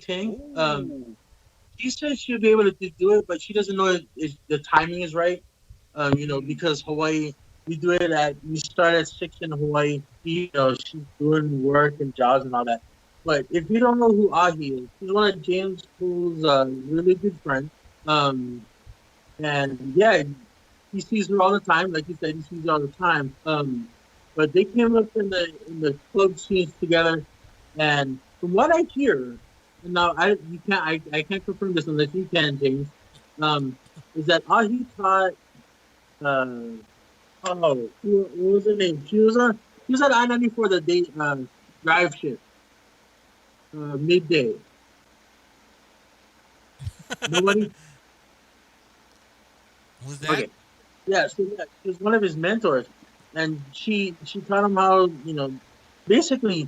Ting. Ooh. She says she'll be able to do it, but she doesn't know if the timing is right. Because Hawaii, we start at 6 in Hawaii. She's doing work and jobs and all that. But if you don't know who Ahi is, she's one of James Cole's really good friends. And yeah, he sees her all the time. Like you said, he sees her all the time. But they came up in the club scenes together, and from what I hear, and now I can't confirm this unless you can, James. Is that Ahi taught what was her name? She was at I-94 the day drive shift midday. Nobody. Who's that? Okay. Yeah, so yeah, she was one of his mentors, and she taught him how basically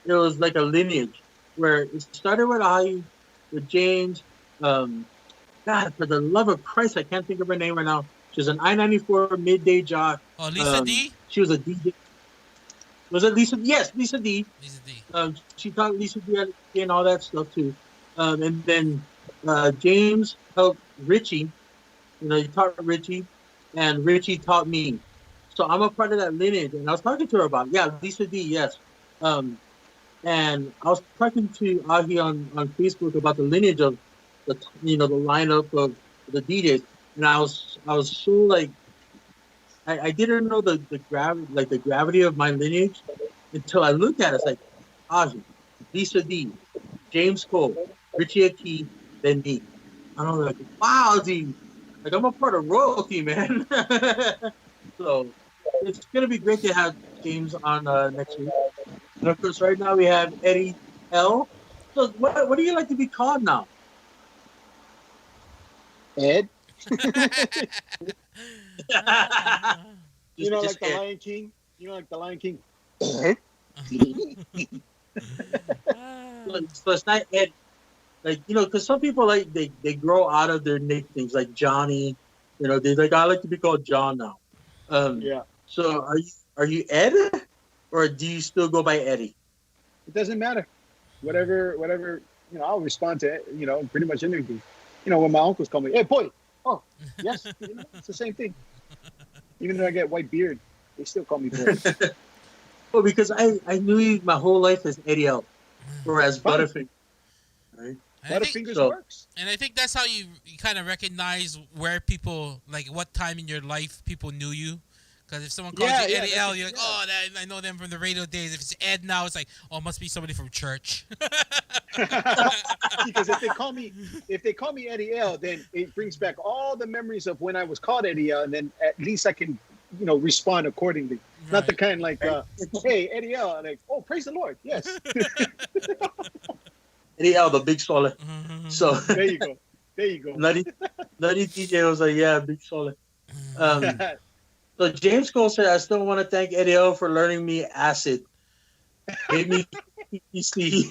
it was like a lineage where it started with with James. God, for the love of Christ, I can't think of her name right now. She's an I-94 midday jock. Oh, Lisa D. She was a DJ. Was it Lisa? Yes, Lisa D. Lisa D. She taught Lisa D and all that stuff too. And then James helped Richie. He taught Richie, and Richie taught me. So I'm a part of that lineage. And I was talking to her about, yeah, Lisa D, yes. And I was talking to Ahi on Facebook about the lineage of the lineup of the DJs. And I was so like, I didn't know the gravity of my lineage until I looked at it. It's like Ahi, Lisa D, James Cole, Richie Aki, then me. And I was like, wow, dude. Like, I'm a part of royalty, man. So it's gonna be great to have James on next week. And of course, right now we have Eddie L. So what do you like to be called now? Ed. Just Like the Ed. Lion King. Like the Lion King. So it's not Ed. Like, because some people they grow out of their nicknames, like Johnny. They like, I like to be called John now. Yeah. So are you Ed, or do you still go by Eddie? It doesn't matter. Whatever. I'll respond to pretty much anything. When my uncles call me, hey boy. Oh, yes. It's the same thing. Even though I get white beard, they still call me boy. Well, because I knew you my whole life as Eddie L, or as Fine. Butterfinger. Right? And I think, Butterfingers so. works. and I think that's how you kind of recognize where people, like, what time in your life people knew you. Because if someone calls you Eddie L, you're like, oh, I know them from the radio days. If it's Ed now, it's like, oh, it must be somebody from church. Because if they call me Eddie L, then it brings back all the memories of when I was called Eddie L, and then at least I can, respond accordingly. Not the Right. kind like, hey, Eddie L, like, oh, praise the Lord, yes. Eddie L, the big solid. So There you go. Nutty DJ was like, yeah, big solid. So James Cole said, I still want to thank Eddie L for learning me acid. Made me PC.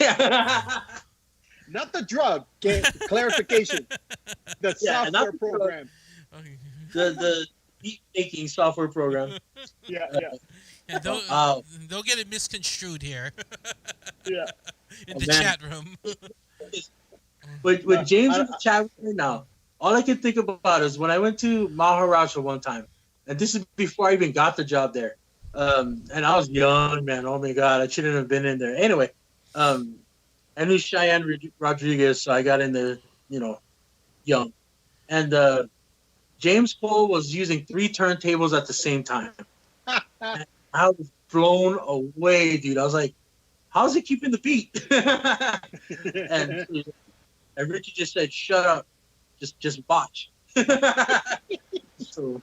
Not the drug. Get clarification. The Yeah, not software the drug. program. the beat making software program. Yeah. Yeah, Wow. don't get it misconstrued here Yeah. in the man. chat room. With James in the chat right now, all I can think about is when I went to Maharaja one time, and this is before I even got the job there. And I was young, man. Oh my god, I shouldn't have been in there. Anyway, um, I knew Cheyenne Rodriguez, so I got in there, you know, young. And James Cole was using three turntables at the same time. And I was blown away, dude. I was like, "How's he keeping the beat?" and and Richie just said, "Shut up, just watch." So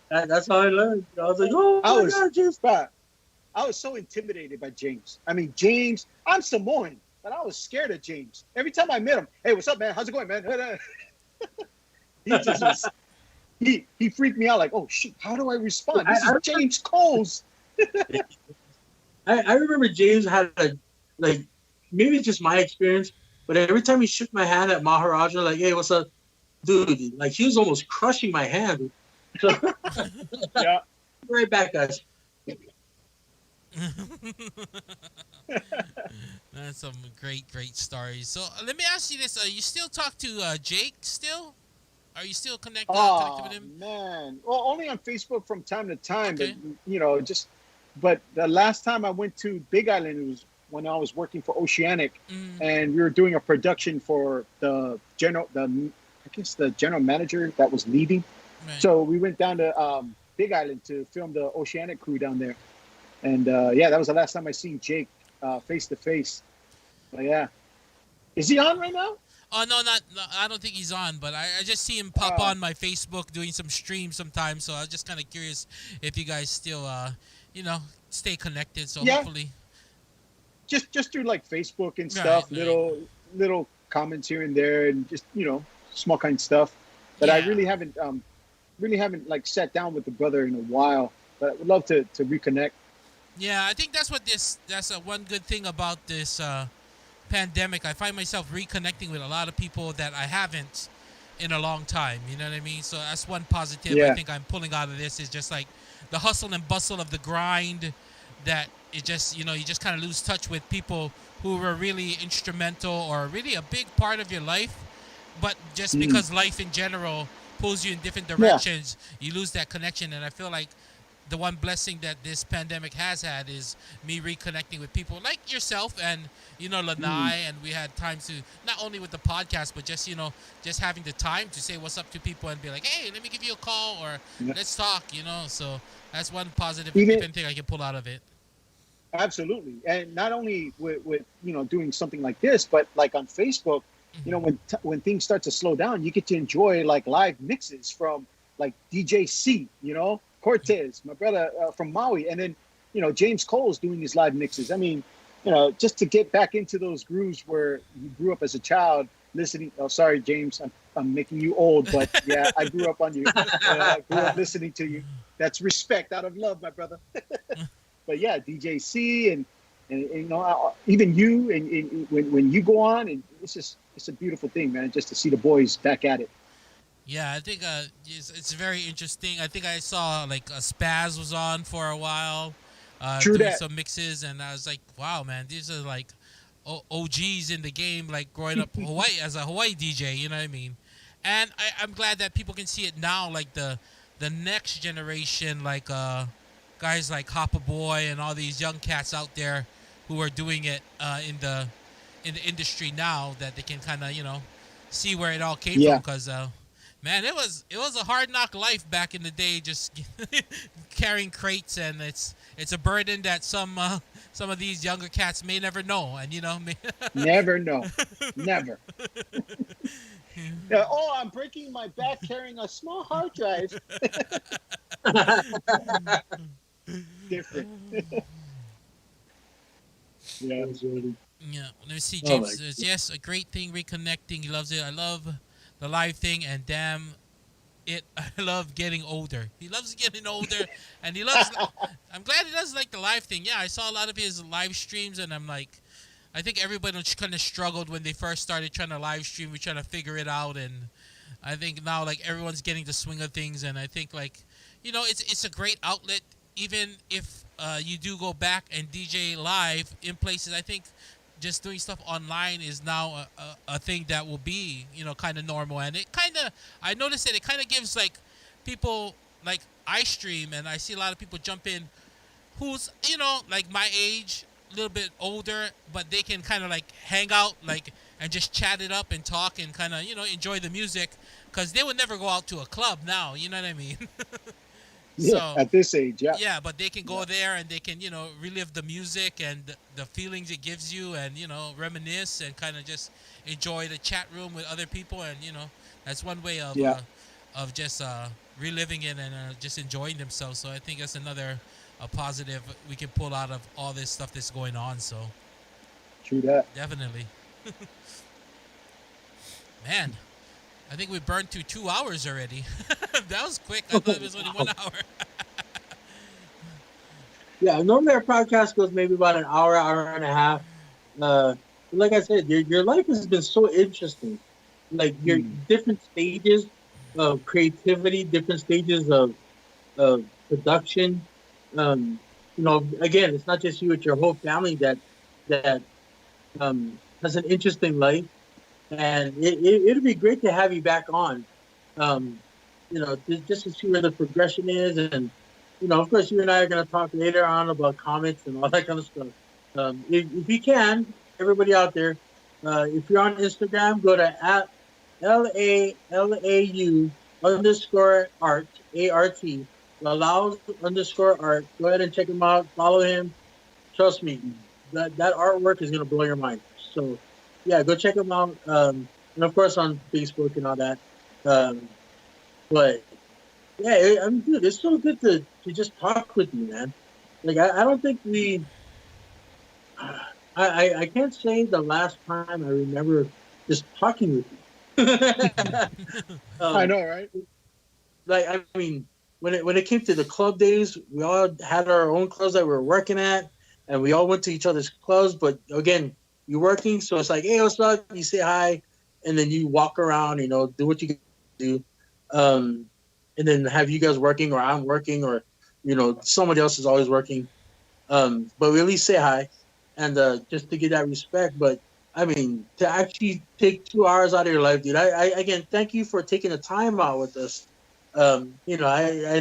that's how I learned. I was like, "Oh my god, James!" I was so intimidated by James. I mean, James, I'm Samoan, but I was scared of James. Every time I met him, hey, what's up, man? How's it going, man? he just was, he freaked me out like, oh, shoot, how do I respond? This is James Coles. I remember James had like, maybe it's just my experience, but every time he shook my hand at Maharaja, like, hey, what's up? Dude, like he was almost crushing my hand. So, yeah. Right back, guys. That's some great stories. So let me ask you this: you still talk to Jake? Still, are you still connected with him? Man, well, only on Facebook from time to time. Okay. But But the last time I went to Big Island, it was when I was working for Oceanic, and we were doing a production for the general manager that was leaving. Right. So we went down to Big Island to film the Oceanic crew down there. And that was the last time I seen Jake face to face. But yeah, is he on right now? Oh no, I don't think he's on. But I just see him pop on my Facebook doing some streams sometimes. So I was just kind of curious if you guys still, stay connected. So hopefully, just through like Facebook and stuff, right. little comments here and there, and just small kind of stuff. But I really haven't like sat down with the brother in a while. But I would love to reconnect. Yeah, I think that's one good thing about this pandemic. I find myself reconnecting with a lot of people that I haven't in a long time. You know what I mean? So that's one positive I think I'm pulling out of this is just like the hustle and bustle of the grind that it just, you just kind of lose touch with people who were really instrumental or really a big part of your life. But just because life in general pulls you in different directions, you lose that connection. And I feel like the one blessing that this pandemic has had is me reconnecting with people like yourself and Lanai, and we had time to not only with the podcast but just just having the time to say what's up to people and be like, hey, let me give you a call or let's talk. So that's one positive thing I can pull out of it. Absolutely. And not only with doing something like this, but like on Facebook, when things start to slow down, you get to enjoy like live mixes from like DJ C, Cortez, my brother from Maui, and then James Cole's doing his live mixes. I mean, just to get back into those grooves where you grew up as a child listening. Oh, sorry, James, I'm making you old, but yeah, I grew up on you. I grew up listening to you. That's respect out of love, my brother. But yeah, DJ C and even you and when you go on, and it's a beautiful thing, man. Just to see the boys back at it. Yeah, I think it's very interesting. I think I saw like Spaz was on for a while, doing some mixes, and I was like, wow, man, these are like OGs in the game, like growing up Hawaii as a Hawaii DJ. You know what I mean? And I'm glad that people can see it now, like the next generation, like guys like Hopper Boy and all these young cats out there who are doing it in the industry now, that they can kind of see where it all came from, because. Man, it was a hard knock life back in the day, just carrying crates, and it's a burden that some of these younger cats may never know, and never know, never. I'm breaking my back carrying a small hard drive. Different. Yeah. Yeah. Let me see, James. Yes, a great thing, reconnecting. He loves it. I love the live thing, and damn it, I love getting older. He loves getting older, and he loves. I'm glad he does like the live thing. Yeah, I saw a lot of his live streams, and I'm like, I think everybody kind of struggled when they first started trying to live stream. We're trying to figure it out, and I think now like everyone's getting the swing of things, and I think like, it's a great outlet. Even if you do go back and DJ live in places, I think just doing stuff online is now a thing that will be, kind of normal. And I noticed that it kind of gives like people, like I stream and I see a lot of people jump in who's like my age, a little bit older, but they can kind of like hang out like and just chat it up and talk and kind of enjoy the music because they would never go out to a club now. You know what I mean? Yeah, So at this age, yeah. yeah, but they can Yeah. go there and they can relive the music and the feelings it gives you and reminisce and kind of just enjoy the chat room with other people and that's one way Yeah, of just reliving it and just enjoying themselves. So I think that's another a positive we can pull out of all this stuff that's going on. So true that. definitely, man. I think we burned through 2 hours already. That was quick. I thought it was only Wow. 1 hour. Yeah, normally our podcast goes maybe about an hour, hour and a half. Like I said, your life has been so interesting. Like your Mm. different stages of creativity, different stages of production. Again, it's not just you; it's your whole family that has an interesting life, and it'd be great to have you back on. Um, just to see where the progression is, and of course, you and I are going to talk later on about comics and all that kind of stuff. If you can, everybody out there, if you're on Instagram, go to at LALAU underscore art, ART, Lalau underscore art. Go ahead and check him out. Follow him. Trust me, that artwork is going to blow your mind. So, yeah, go check him out. And of course, on Facebook and all that. Um, but yeah, I mean, dude, it's so good to just talk with you, man. Like, I don't think I can't say the last time I remember just talking with you. I um, know, right? like, I mean, when it came to the club days, we all had our own clubs that we were working at, and we all went to each other's clubs. But again, you're working, so it's like, hey, what's up? You say hi, and then you walk around, do what you do, um, and then have you guys working, or I'm working, or somebody else is always working. But we at least say hi, and just to get that respect. But I mean, to actually take 2 hours out of your life, dude. I again thank you for taking the time out with us. I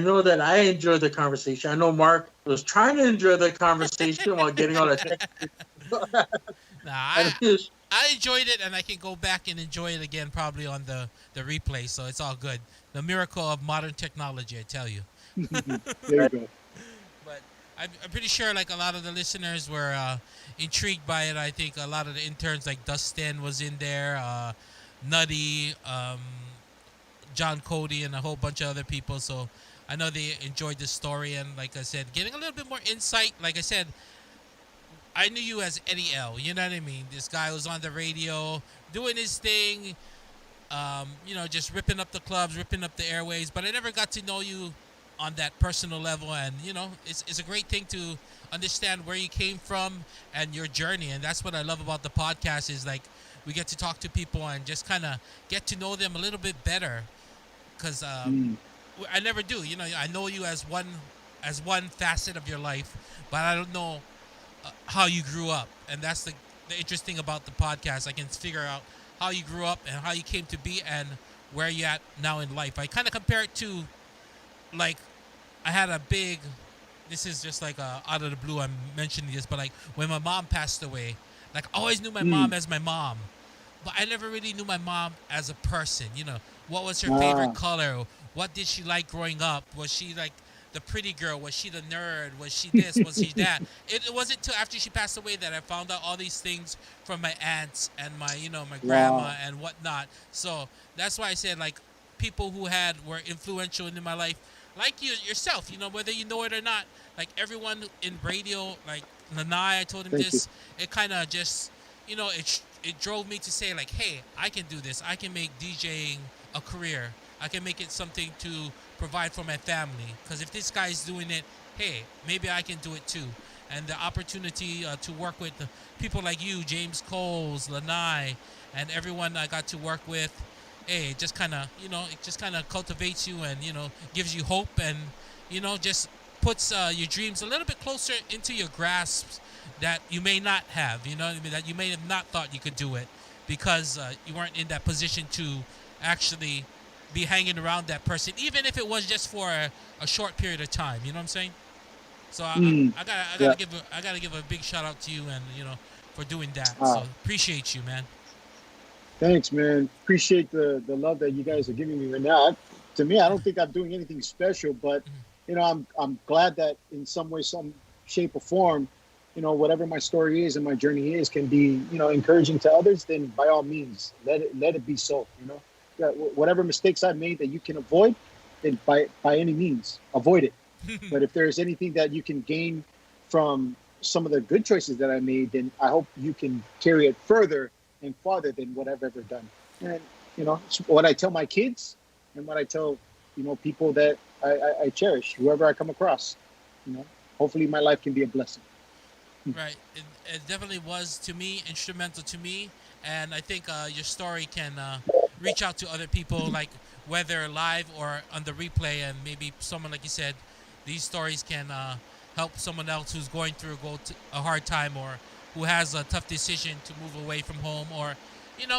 know that I enjoyed the conversation. I know Mark was trying to enjoy the conversation while getting all the text. Nah, And I enjoyed it, and I can go back and enjoy it again probably on the replay. So it's all good. The miracle of modern technology, I tell you. There you go. But I'm pretty sure like a lot of the listeners were intrigued by it. I think a lot of the interns like Dustin was in there, Nutty, John Cody, and a whole bunch of other people. So I know they enjoyed the story, and like I said, getting a little bit more insight. Like I said, I knew you as Eddie L. You know what I mean? This guy was on the radio doing his thing, just ripping up the clubs, ripping up the airways. But I never got to know you on that personal level, and it's a great thing to understand where you came from and your journey. And that's what I love about the podcast is like we get to talk to people and just kind of get to know them a little bit better because Mm. I never do. I know you as one facet of your life, but I don't know how you grew up, and that's the interesting about the podcast. I can figure out how you grew up and how you came to be and where you at now in life. I kind of compare it to like I had a big. This is just like out of the blue. I'm mentioning this, but like when my mom passed away, like I always knew my mom Mm. as my mom, but I never really knew my mom as a person. What was her favorite Ah, color? What did she like growing up? Was she like the pretty girl? Was she the nerd? Was she this? Was she that? It wasn't until after she passed away that I found out all these things from my aunts and my grandma wow. and whatnot. So that's why I said like people who were influential in my life, like you yourself. Whether you know it or not. Like everyone in radio, like Lanai, I told him Thank you. this. It kind of just, it drove me to say like, hey, I can do this. I can make DJing a career. I can make it something to provide for my family. Because if this guy's doing it, hey, maybe I can do it too. And the opportunity to work with the people like you, James Coles, Lanai, and everyone I got to work with, hey, it just kind of, it just kind of cultivates you and, gives you hope and, just puts your dreams a little bit closer into your grasp that you may not have, what I mean? That you may have not thought you could do it because you weren't in that position to actually be hanging around that person, even if it was just for a short period of time. You know what I'm saying? So I, Mm, I gotta I yeah. gotta give I gotta give a big shout out to you and for doing that. Ah, So appreciate you, man. thanks, man. Appreciate the love that you guys are giving me right now. To me, I don't think I'm doing anything special, but I'm glad that in some way, some shape or form, whatever my story is and my journey is can be, encouraging to others. Then by all means, let it be so. Yeah, whatever mistakes I've made that you can avoid, then by any means avoid it. But if there's anything that you can gain from some of the good choices that I made, then I hope you can carry it further and farther than what I've ever done. And it's what I tell my kids and what I tell people that I cherish, whoever I come across. You know, hopefully my life can be a blessing. Right. It definitely was to me, instrumental to me, and I think your story can reach out to other people, like whether live or on the replay, and maybe someone like you said, these stories can help someone else who's going through a hard time or who has a tough decision to move away from home, or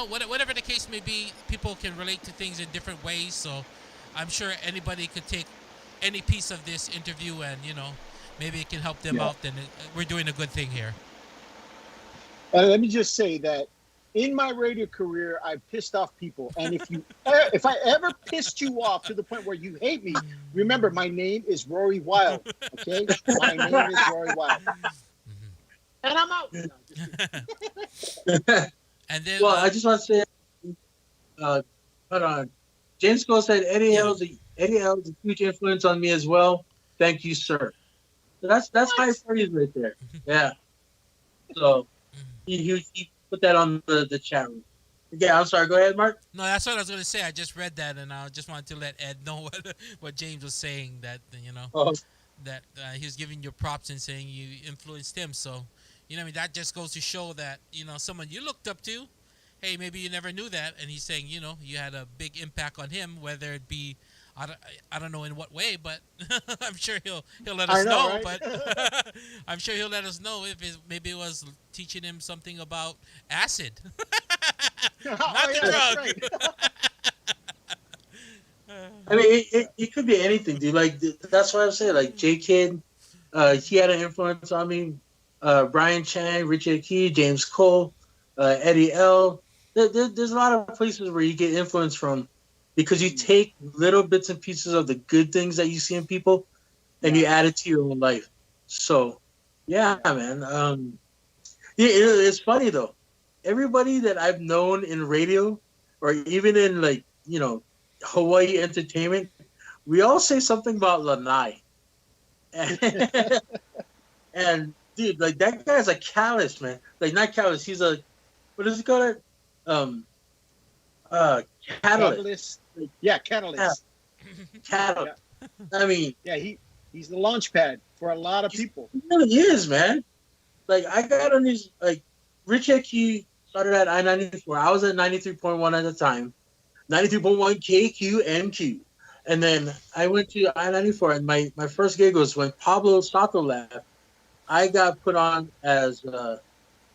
whatever the case may be. People can relate to things in different ways, so I'm sure anybody could take any piece of this interview and maybe it can help them Yeah. out. Then we're doing a good thing here. And let me just say that in my radio career, I've pissed off people. And if I ever pissed you off to the point where you hate me, remember my name is Rory Wild. Okay, my name is Rory Wild, and I'm out. No, just kidding. And then, Well, I just want to say, hold on. James Cole said yeah, Eddie L is a huge influence on me as well. Thank you, sir. So that's high What? praise right there. Yeah. So he put that on the chat room. Yeah, I'm sorry. Go ahead, Mark. no, that's what I was gonna say. I just read that, and I just wanted to let Ed know what James was saying. That Oh, that he was giving you props and saying you influenced him. So, I mean, that just goes to show that someone you looked up to. Hey, maybe you never knew that, and he's saying you had a big impact on him, whether it be I don't know in what way, but I'm sure he'll let I us know, know. right? But I'm sure he'll let us know if maybe it was teaching him something about acid, Oh not the yeah, that's drug. right. I mean, it could be anything, dude. Like that's what I'm saying. Like J Kid, he had an influence on me. Brian Chang, Richard Key, James Cole, Eddie L. There's a lot of places where you get influence from because you take little bits and pieces of the good things that you see in people and Yeah, you add it to your own life. So, yeah, yeah. man. Yeah, it's funny though. Everybody that I've known in radio or even in like Hawaii entertainment, we all say something about Lanai. And, and dude, like that guy's a callous, man. Like not callous, he's a what is he called? Um uh catalyst. Catalyst. Like Yeah, yeah, catalyst. catalyst. Yeah, I mean, yeah. He's the launch pad for a lot of he people. really is, man. Like I got on these like Rich Key started at I-94. I was at 93.1 at the time. 93.1 KQMQ. And then I went to I-94 and my first gig was when Pablo Sato left. I got put on as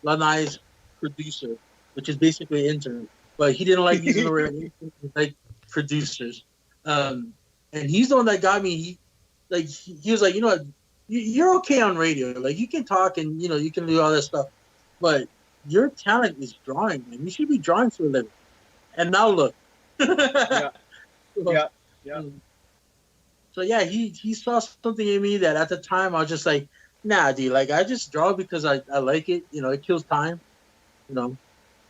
Lanai's producer, which is basically intern. But he didn't like using the word intern, he liked producers. Um, and he's the one that got me. He was like, you're okay on radio. Like you can talk and you can do all this stuff, but your talent is drawing, man. You should be drawing for a living. And now look. Yeah, so, yeah, yeah. so yeah, he saw something in me that at the time I was just like, nah, dude. Like I just draw because I like it. It kills time. You know.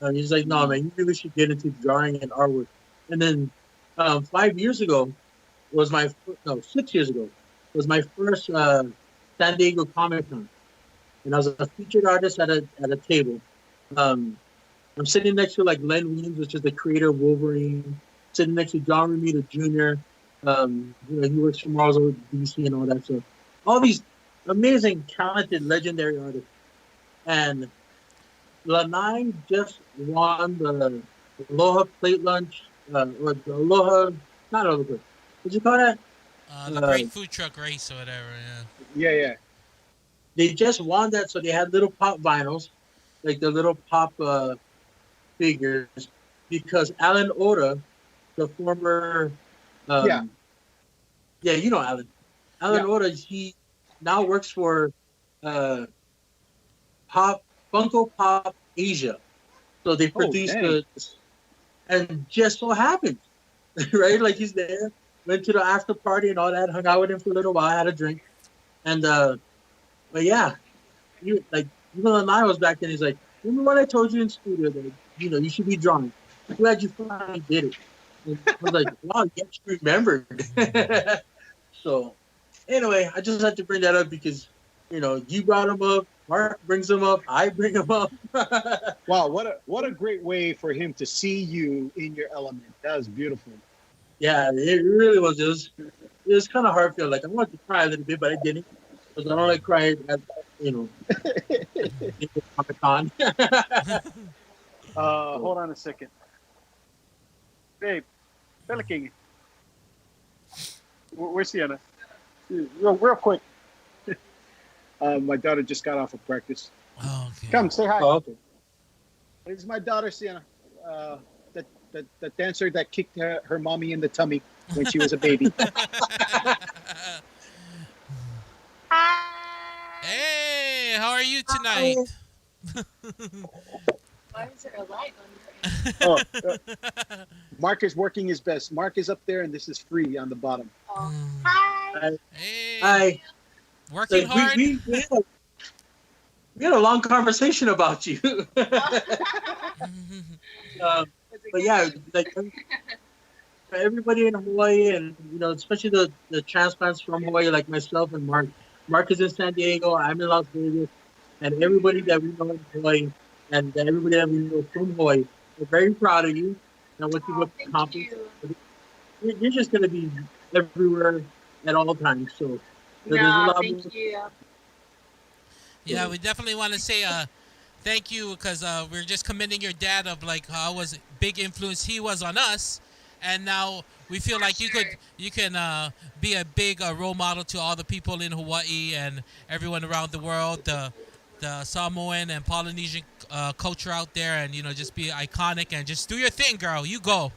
And he's like, no, man, you really should get into drawing and artwork. And then 5 years ago was my no 6 years ago was my first San Diego Comic Con, and I was a featured artist at a table. Um, I'm sitting next to like Len Weins, which is the creator of Wolverine. Sitting next to John Romita Jr. He works for Marvel, DC, and all that. So all these amazing, talented, legendary artists. And Lanai just won the Aloha Plate Lunch, or the Aloha, not Aloha. What you call that? The Uh, great food truck race or whatever. Yeah. Yeah, yeah. they just won that, so they had little pop vinyls, like the little pop figures, because Alan Oda, the former, Yeah, um, yeah, you know Alan. Alan yeah. Oda, he now works for uh, Pop Funko Pop Asia. So they Oh, produce dang. and just so happens, right? Like he's there, went to the after party and all that, hung out with him for a little while, had a drink, and but yeah, you like even when I was back then, he's like, remember what I told you in studio that you should be drawing. I'm glad you finally did it. And I was like, wow, you actually remembered. So anyway, I just had to bring that up because you brought him up, Mark brings him up, I bring him up. Wow, what a great way for him to see you in your element. That was beautiful. Yeah, it really was. It was kind of hard. Feel like I wanted to cry a little bit, but I didn't because I don't like crying at you know Comic Con. Hold on a second. Babe, Pelican. Where's Sienna? Real quick. My daughter just got off of practice. Oh, okay. Come, say hi. Oh, okay. This is my daughter, Sienna. The dancer that kicked her mommy in the tummy when she was a baby. Hey, how are you tonight? Why is there a light on your end? Oh, Mark is working his best. Mark is up there, and this is free on the bottom. Oh. Hi. Hey, Hi. working Like, hard. we had a long conversation about you. But yeah, like everybody in Hawaii, and especially the transplants from Hawaii, like myself and Mark. Mark is in San Diego. I'm in Las Vegas, and everybody that we know in Hawaii, and everybody that we know from Hawaii, we're very proud of you and what you've Thank accomplished. you. You're just gonna be everywhere at all times. So there's a No, lot more. thank you. Yeah, we definitely want to say thank you because we're just commending your dad of like how was big influence he was on us, and now we feel like you can be a big role model to all the people in Hawaii and everyone around the world, the Samoan and Polynesian culture out there, and just be iconic and just do your thing, girl. You go,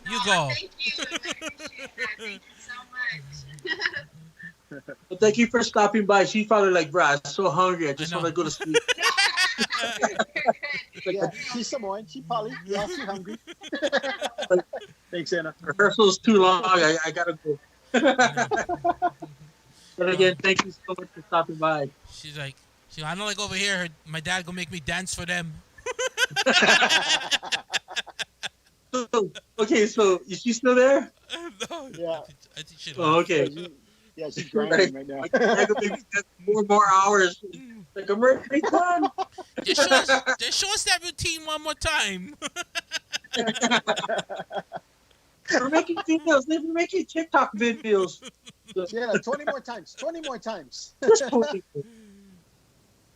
you go. Thank you. I appreciate that. Thank you so much. Well, thank you for stopping by. She's probably like, bro, I'm so hungry. I just I want to know. go to sleep. Yeah, she's Samoan. She probably, yeah, she's hungry. Thanks, Anna. Rehearsal's too long. I gotta go. But again, thank you so much for stopping by. She's like, I don't like over here. My dad gonna make me dance for them. So, okay, so is she still there? No, Yeah. I think she Oh, left. okay. Yeah, she's grinding right now. I could maybe get 4 more hours. Like, I'm already done. Just show us that routine one more time. We're making videos. We're making TikTok videos. Yeah, 20 more times. 20 more times. Just 20.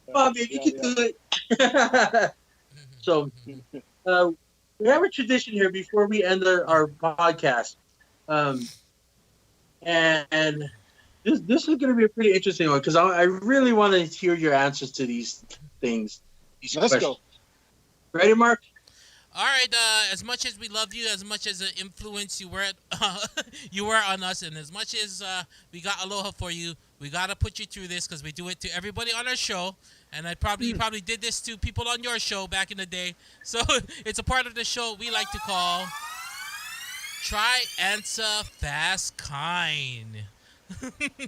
Come on, baby, you can do it. So, we have a tradition here before we end our podcast. And this is going to be a pretty interesting one because I really want to hear your answers to these things. These Let's questions. go. Ready, Mark? All right. As much as we love you, as much as the influence you were you were on us, and as much as we got Aloha for you, we gotta put you through this because we do it to everybody on our show. And you probably did this to people on your show back in the day. So it's a part of the show we like to call Try Answer Fast Kind.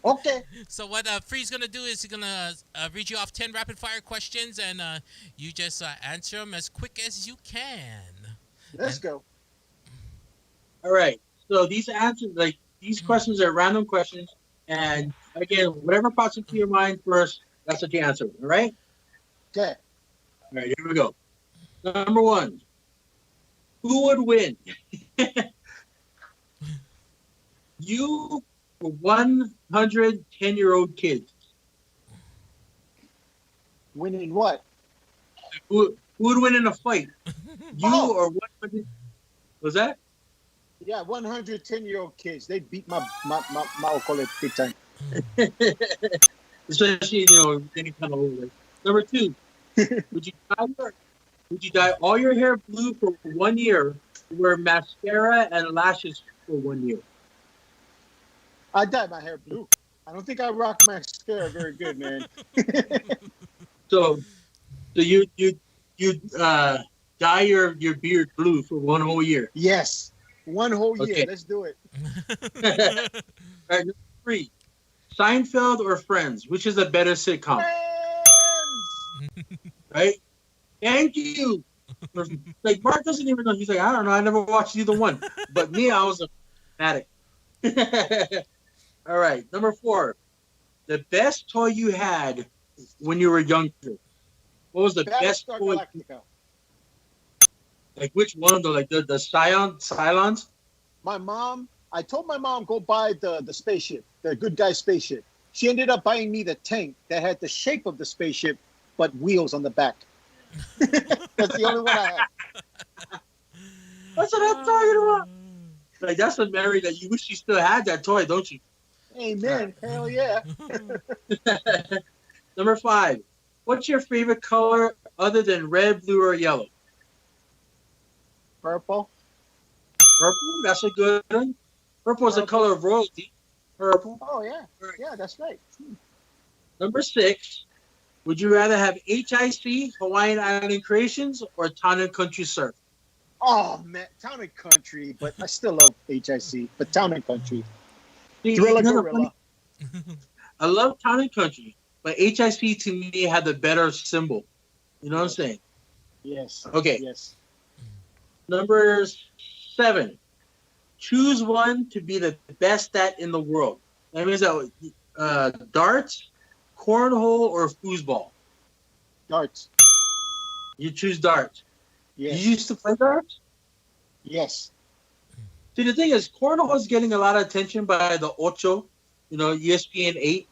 Okay. So what Free's gonna do is he's gonna read you off 10 rapid fire questions, and you just answer them as quick as you can. Let's go. All right. So these questions are random questions, and again, whatever pops into your mind first, that's what you answer. All right. Okay. All right. Here we go. Number 1. Who would win? You or 110-year-old kids? Winning what? Who would win in a fight? You or 100? Was that? Yeah, 110-year-old kids. They beat my okole big time. Especially, any kind of older. Number 2, would you dye all your hair blue for 1 year, wear mascara and lashes for 1 year? I dyed my hair blue. I don't think I rock mascara very good, man. So you dye your beard blue for one whole year. Yes, one whole year. Okay. Let's do it. All right, number three. Seinfeld or Friends? Which is a better sitcom? Friends. Right? Thank you. Like Mark doesn't even know. He's like, I don't know. I never watched either one. But me, I was a fanatic. All right, number four. The best toy you had when you were younger. What was the best Battlestar toy? Galactica. Like which one though? Like the Cylons? My mom. I told my mom go buy the spaceship, the good guy spaceship. She ended up buying me the tank that had the shape of the spaceship, but wheels on the back. That's the only one I had. That's what I'm talking about. Like that's a memory that you wish you still had that toy, don't you? Amen. Hell yeah. Number five. What's your favorite color other than red, blue, or yellow? Purple. Purple. That's a good one. Purple is the Purple. color of royalty. Purple. Oh yeah. Yeah, that's right. Number six. Would you rather have HIC, Hawaiian Island Creations, or Town and Country Surf? Oh man, Town and Country, but I still love HIC. But Town and Country. See, Thriller no, no, Gorilla. I love Town and Country, but HIC to me had the better symbol. You know what I'm saying? Yes. Okay. Yes. Number seven. Choose one to be the best at in the world. That means that darts, cornhole, or foosball. Darts. You choose darts. Yes. You used to play darts? Yes. See, the thing is, cornhole is getting a lot of attention by the Ocho, ESPN 8.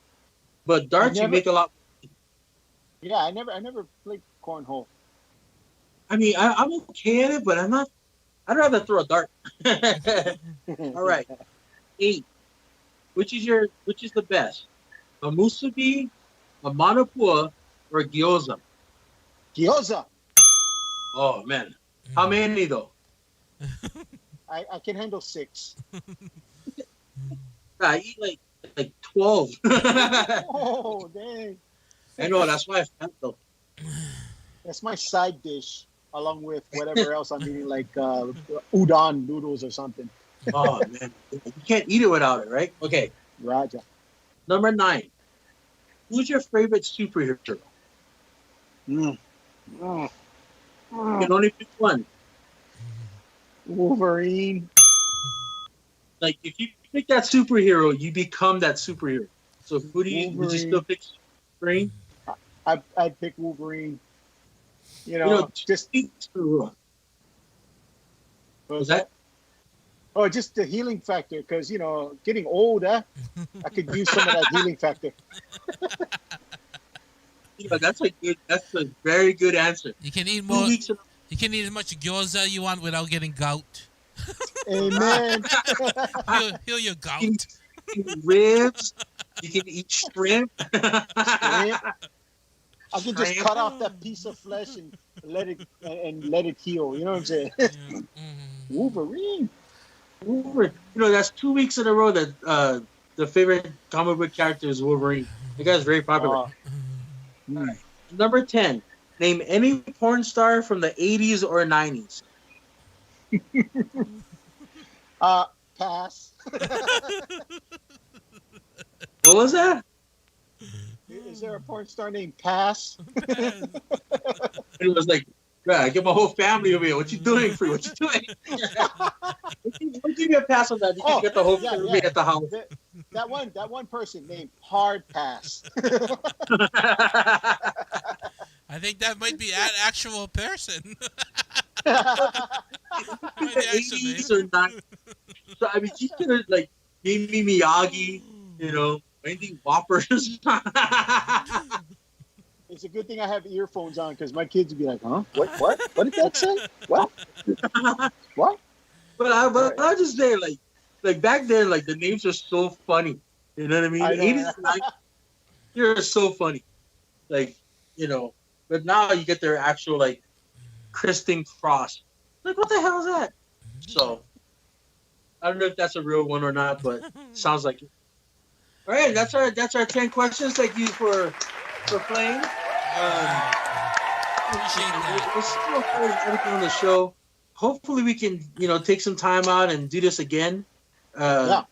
But darts, you make a lot. Yeah, I never played cornhole. I mean, I'm okay at it, but I'm not. I'd rather throw a dart. All right. 8. Which is the best? A musubi, a manapua, or a gyoza? Gyoza. Oh man, how many though? I can handle 6. I eat like 12. Oh dang. I know, that's why I fat though. That's my side dish, along with whatever else I'm eating, like udon noodles or something. Oh man, you can't eat it without it, right? Okay. Raja. Number 9. Who's your favorite superhero? Mm. You can only pick one. Wolverine. Like if you pick that superhero, you become that superhero. So who do you? Would you still pick Wolverine? I'd pick Wolverine. Just what was that? Oh, just the healing factor, because getting older, I could use some of that healing factor. That's a very good answer. You can eat 2 more. weeks in You can eat as much gyoza you want without getting gout. Amen. Heal your gout. You can eat ribs. You can eat shrimp. Shrimp. I can just cut off that piece of flesh and let it heal. You know what I'm saying? Wolverine. That's 2 weeks in a row that the favorite comic book character is Wolverine. The guy's very popular. Right. Number 10. Name any porn star from the 80s or 90s. Pass. What was that? Is there a porn star named Pass? It was like, yeah, I get my whole family over here. What you doing, free? What you doing? We'll give you a pass on that. You can get the whole family at the house. That one person named Hard Pass. I think that might be an actual person. 80s or 90s. So I mean, she could have like made me Miyagi, anything whoppers. It's a good thing I have earphones on, because my kids would be like, "Huh? What? What did that say? What? What?" But I just say like back then, like the names are so funny. You know what I mean? I know. 80s and 90s, they're so funny. Like, but now you get their actual like Kristen Cross. Like, what the hell is that? So I don't know if that's a real one or not, but sounds like it. All right, that's our 10 questions. Thank you for playing. All right. Appreciate that. We'll see you everything on the show. Hopefully, we can take some time out and do this again. Yeah.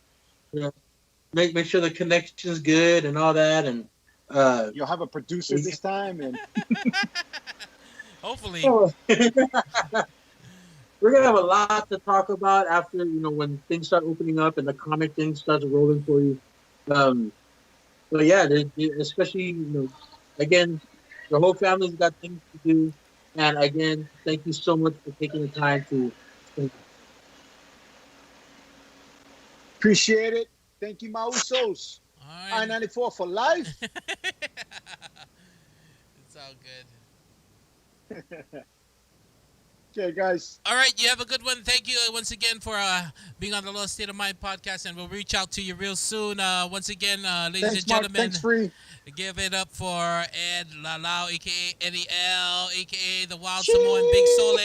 You know, make sure the connection's good and all that, and You'll have a producer this time, and Hopefully. we're gonna have a lot to talk about after when things start opening up and the comic thing starts rolling for you. But yeah, especially again, the whole family's got things to do, and again, thank you so much for taking the time to. appreciate it. Thank you, Mausos. All right. I-94 for life. It's all good. Okay, guys. All right, you have a good one. Thank you once again for being on the Lost State of Mind podcast, and we'll reach out to you real soon. Once again, ladies Thanks, and Mark. gentlemen, Thanks, Free. give it up for Ed Lalau, aka Eddie L, aka the Wild Samoan Big Sole.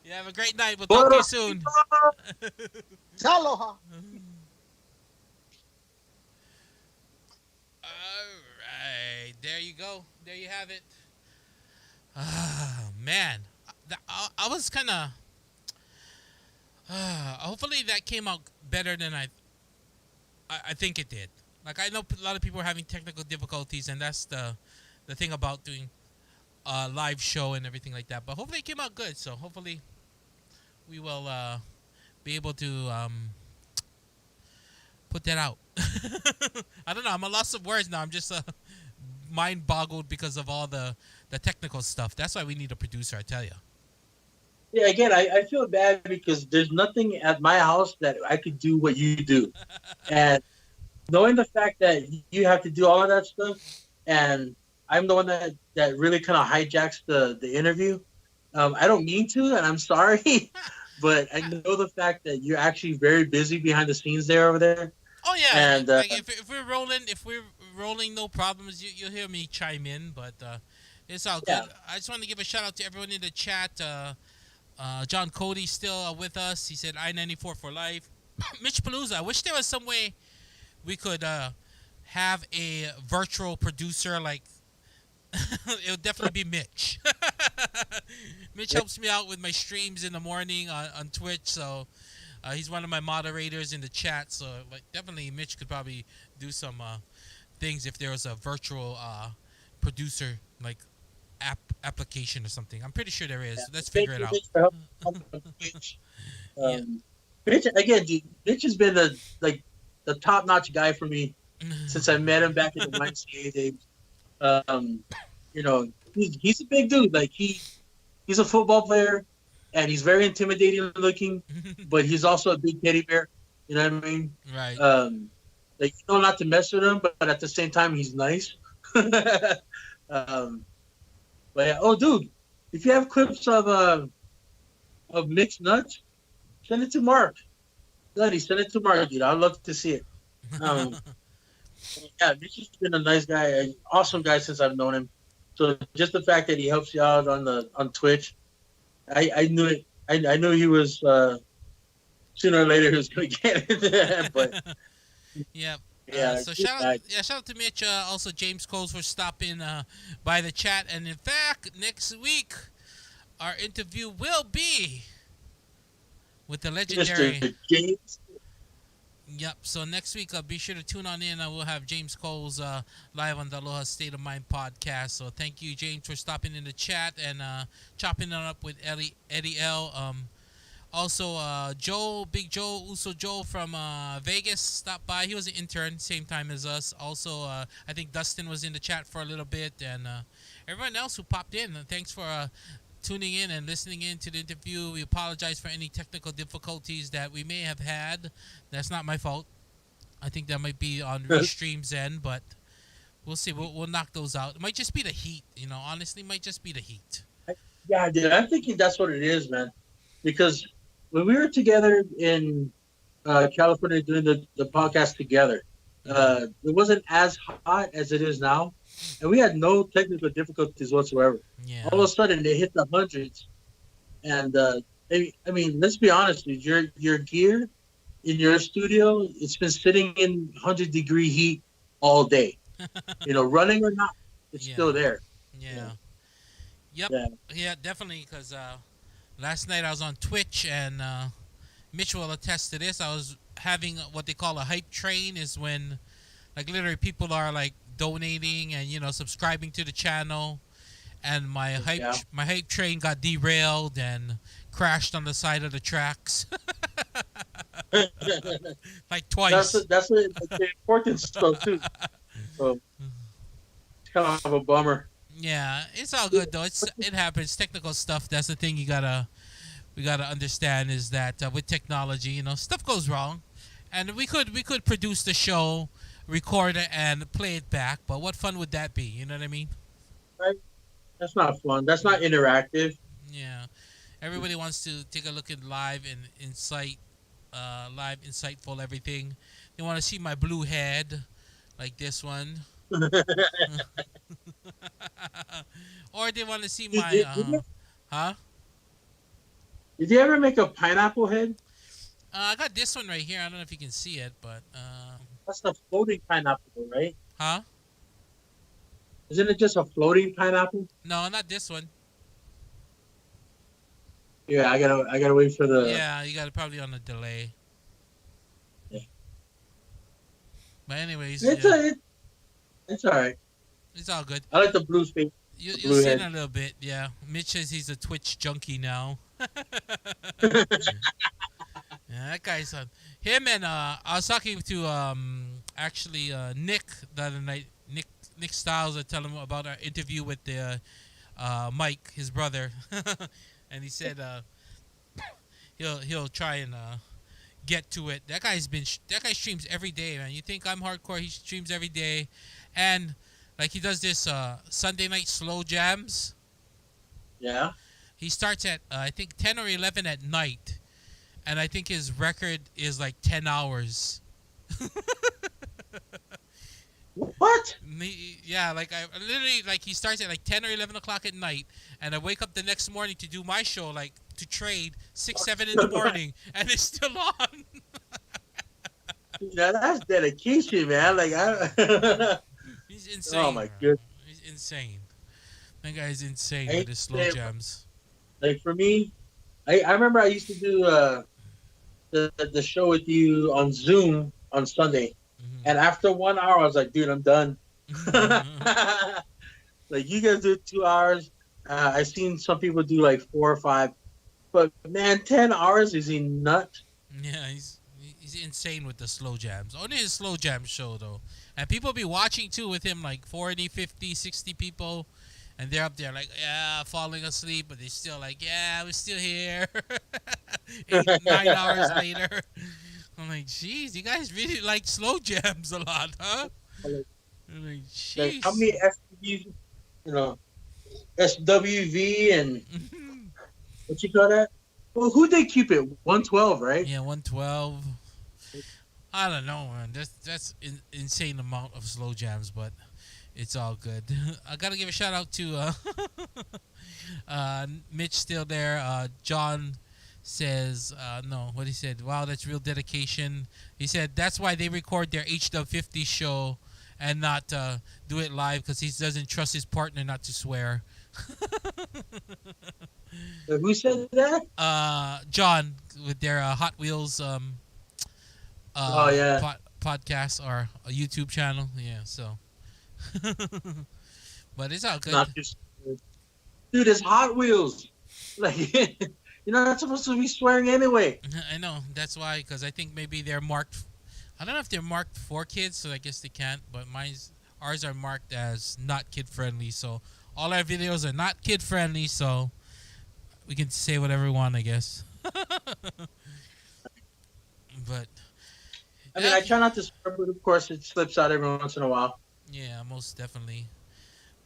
You have a great night. We'll talk to you soon. Aloha. All right, there you go. There you have it. Man, I was kind of. Hopefully that came out better than I think it did. Like, I know a lot of people are having technical difficulties, and that's the thing about doing a live show and everything like that. But hopefully it came out good. So hopefully we will be able to put that out. I don't know. I'm a loss of words now. I'm just mind boggled because of all the technical stuff. That's why we need a producer, I tell you. Yeah, again, I feel bad because there's nothing at my house that I could do what you do. And knowing the fact that you have to do all of that stuff, and I'm the one that really kind of hijacks the interview, I don't mean to, and I'm sorry, but I know the fact that you're actually very busy behind the scenes there over there. Oh yeah, and like if we're rolling, no problems. You'll hear me chime in, but it's all good. Yeah. I just want to give a shout out to everyone in the chat. John Cody's still with us. He said I-94 for life. Mitch Palooza. I wish there was some way we could have a virtual producer. Like, it would definitely be Mitch. Mitch helps me out with my streams in the morning on Twitch, so he's one of my moderators in the chat. So like, definitely Mitch could probably do some things if there was a virtual producer like application or something. I'm pretty sure there is. Yeah. Let's figure it out. Mitch, again, dude, Mitch has been the top-notch guy for me since I met him back in the YMCA days. He's a big dude. Like he's a football player, and he's very intimidating looking, but he's also a big teddy bear. You know what I mean? Right. Like, you know not to mess with him, but at the same time, he's nice. But yeah, oh, dude, if you have clips of mixed nuts, send it to Mark. Bloody, send it to Mark, dude. I'd love to see it. Yeah, Mitch has been a nice guy, an awesome guy since I've known him. So just the fact that he helps you out on Twitch, I knew it. I knew he was sooner or later he was going to get it. But yeah. Yeah, so shout out to Mitch. Also, James Coles for stopping by the chat. And in fact, next week, our interview will be with the legendary Mr. James. Yep. So next week, be sure to tune on in. We'll have James Coles live on the Aloha State of Mind podcast. So thank you, James, for stopping in the chat and chopping it up with Eddie L. Also, Big Joe, Uso Joe from Vegas stopped by. He was an intern, same time as us. Also, I think Dustin was in the chat for a little bit, and everyone else who popped in. Thanks for tuning in and listening in to the interview. We apologize for any technical difficulties that we may have had. That's not my fault. I think that might be on Restream's end, but we'll see. We'll knock those out. It might just be the heat, honestly, it might just be the heat. Yeah, dude, I'm thinking that's what it is, man. Because when we were together in California doing the podcast together, it wasn't as hot as it is now. And we had no technical difficulties whatsoever. Yeah. All of a sudden, they hit the hundreds. And, I mean, let's be honest, dude. Your gear in your studio, it's been sitting in 100-degree heat all day. Running or not, it's Yeah. still there. Yeah. Yeah. Yep. Yeah. Yeah, definitely. Because last night I was on Twitch, and Mitch will attest to this. I was having what they call a hype train, is when like literally people are like donating and subscribing to the channel, and Yeah. my hype train got derailed and crashed on the side of the tracks like twice. That's the important stuff too. So it's kind of a bummer. Yeah, it's all good though. It happens. Technical stuff. That's the thing we gotta understand is that with technology, stuff goes wrong, and we could produce the show, record it, and play it back. But what fun would that be? You know what I mean? Right? That's not fun. That's not interactive. Yeah. Everybody wants to take a look at live and live insightful everything. They want to see my blue head, like this one, or they want to see Did, my did, did, you, huh? did you ever make a pineapple head? I got this one right here. I don't know if you can see it, but That's the floating pineapple, right? huh? Isn't it just a floating pineapple? No, not this one. Yeah, I gotta wait for the. Yeah, you got it probably on a delay. Yeah. But anyways, It's yeah, a, it, it's all right. it's all good. I like the blue space, the You'll blue see in head. a little bit. Yeah, Mitch says he's a Twitch junkie now. Yeah, that guy's on him. And I was talking to actually Nick the other night. Nick Styles. I tell him about our interview with the Mike, his brother, and he said he'll try and get to it. That guy streams every day, man. You think I'm hardcore? He streams every day, and like he does this Sunday night slow jams. Yeah. He starts at I think 10 or 11 at night, and I think his record is like 10 hours. What? Yeah, like I literally like he starts at like 10 or 11 o'clock at night, and I wake up the next morning to do my show, like to trade 6 7 in the morning, and it's still on. That's dedication, man. Like I. He's insane. Oh my Bro. goodness. He's insane. That guy's insane I with his slow jams. Like for me, I remember I used to do the show with you on Zoom on Sunday, and after 1 hour, I was like, dude, I'm done. Like you guys do 2 hours. I've seen some people do like 4 or 5, but man, 10 hours is he nut? Yeah, he's insane with the slow jams. Only his slow jam show though, and people be watching too with him, like 40, 50, 60 people. And they're up there like, yeah, falling asleep, but they're still like, yeah, we're still here. 8, 9 hours later. I'm like, jeez, you guys really like slow jams a lot, huh? I'm like, Like how jeez. many SWV, SWV and what you call that? Well, who they keep it? 112, right? Yeah, 112. I don't know, man. That's insane amount of slow jams, but it's all good. I gotta give a shout out to Mitch still there. John says no. What he said? Wow, that's real dedication. He said that's why they record their HW50 show and not do it live because he doesn't trust his partner not to swear. Who said that? John with their Hot Wheels Oh yeah. podcast or a YouTube channel. Yeah, so. But it's all good. Not just, dude, it's Hot Wheels. Like you're not supposed to be swearing anyway. I know. That's why, because I think maybe they're marked. I don't know if they're marked for kids, so I guess they can't. But ours are marked as not kid friendly. So all our videos are not kid friendly. So we can say whatever we want, I guess. But I mean, I try not to swear, but of course it slips out every once in a while. yeah, most definitely.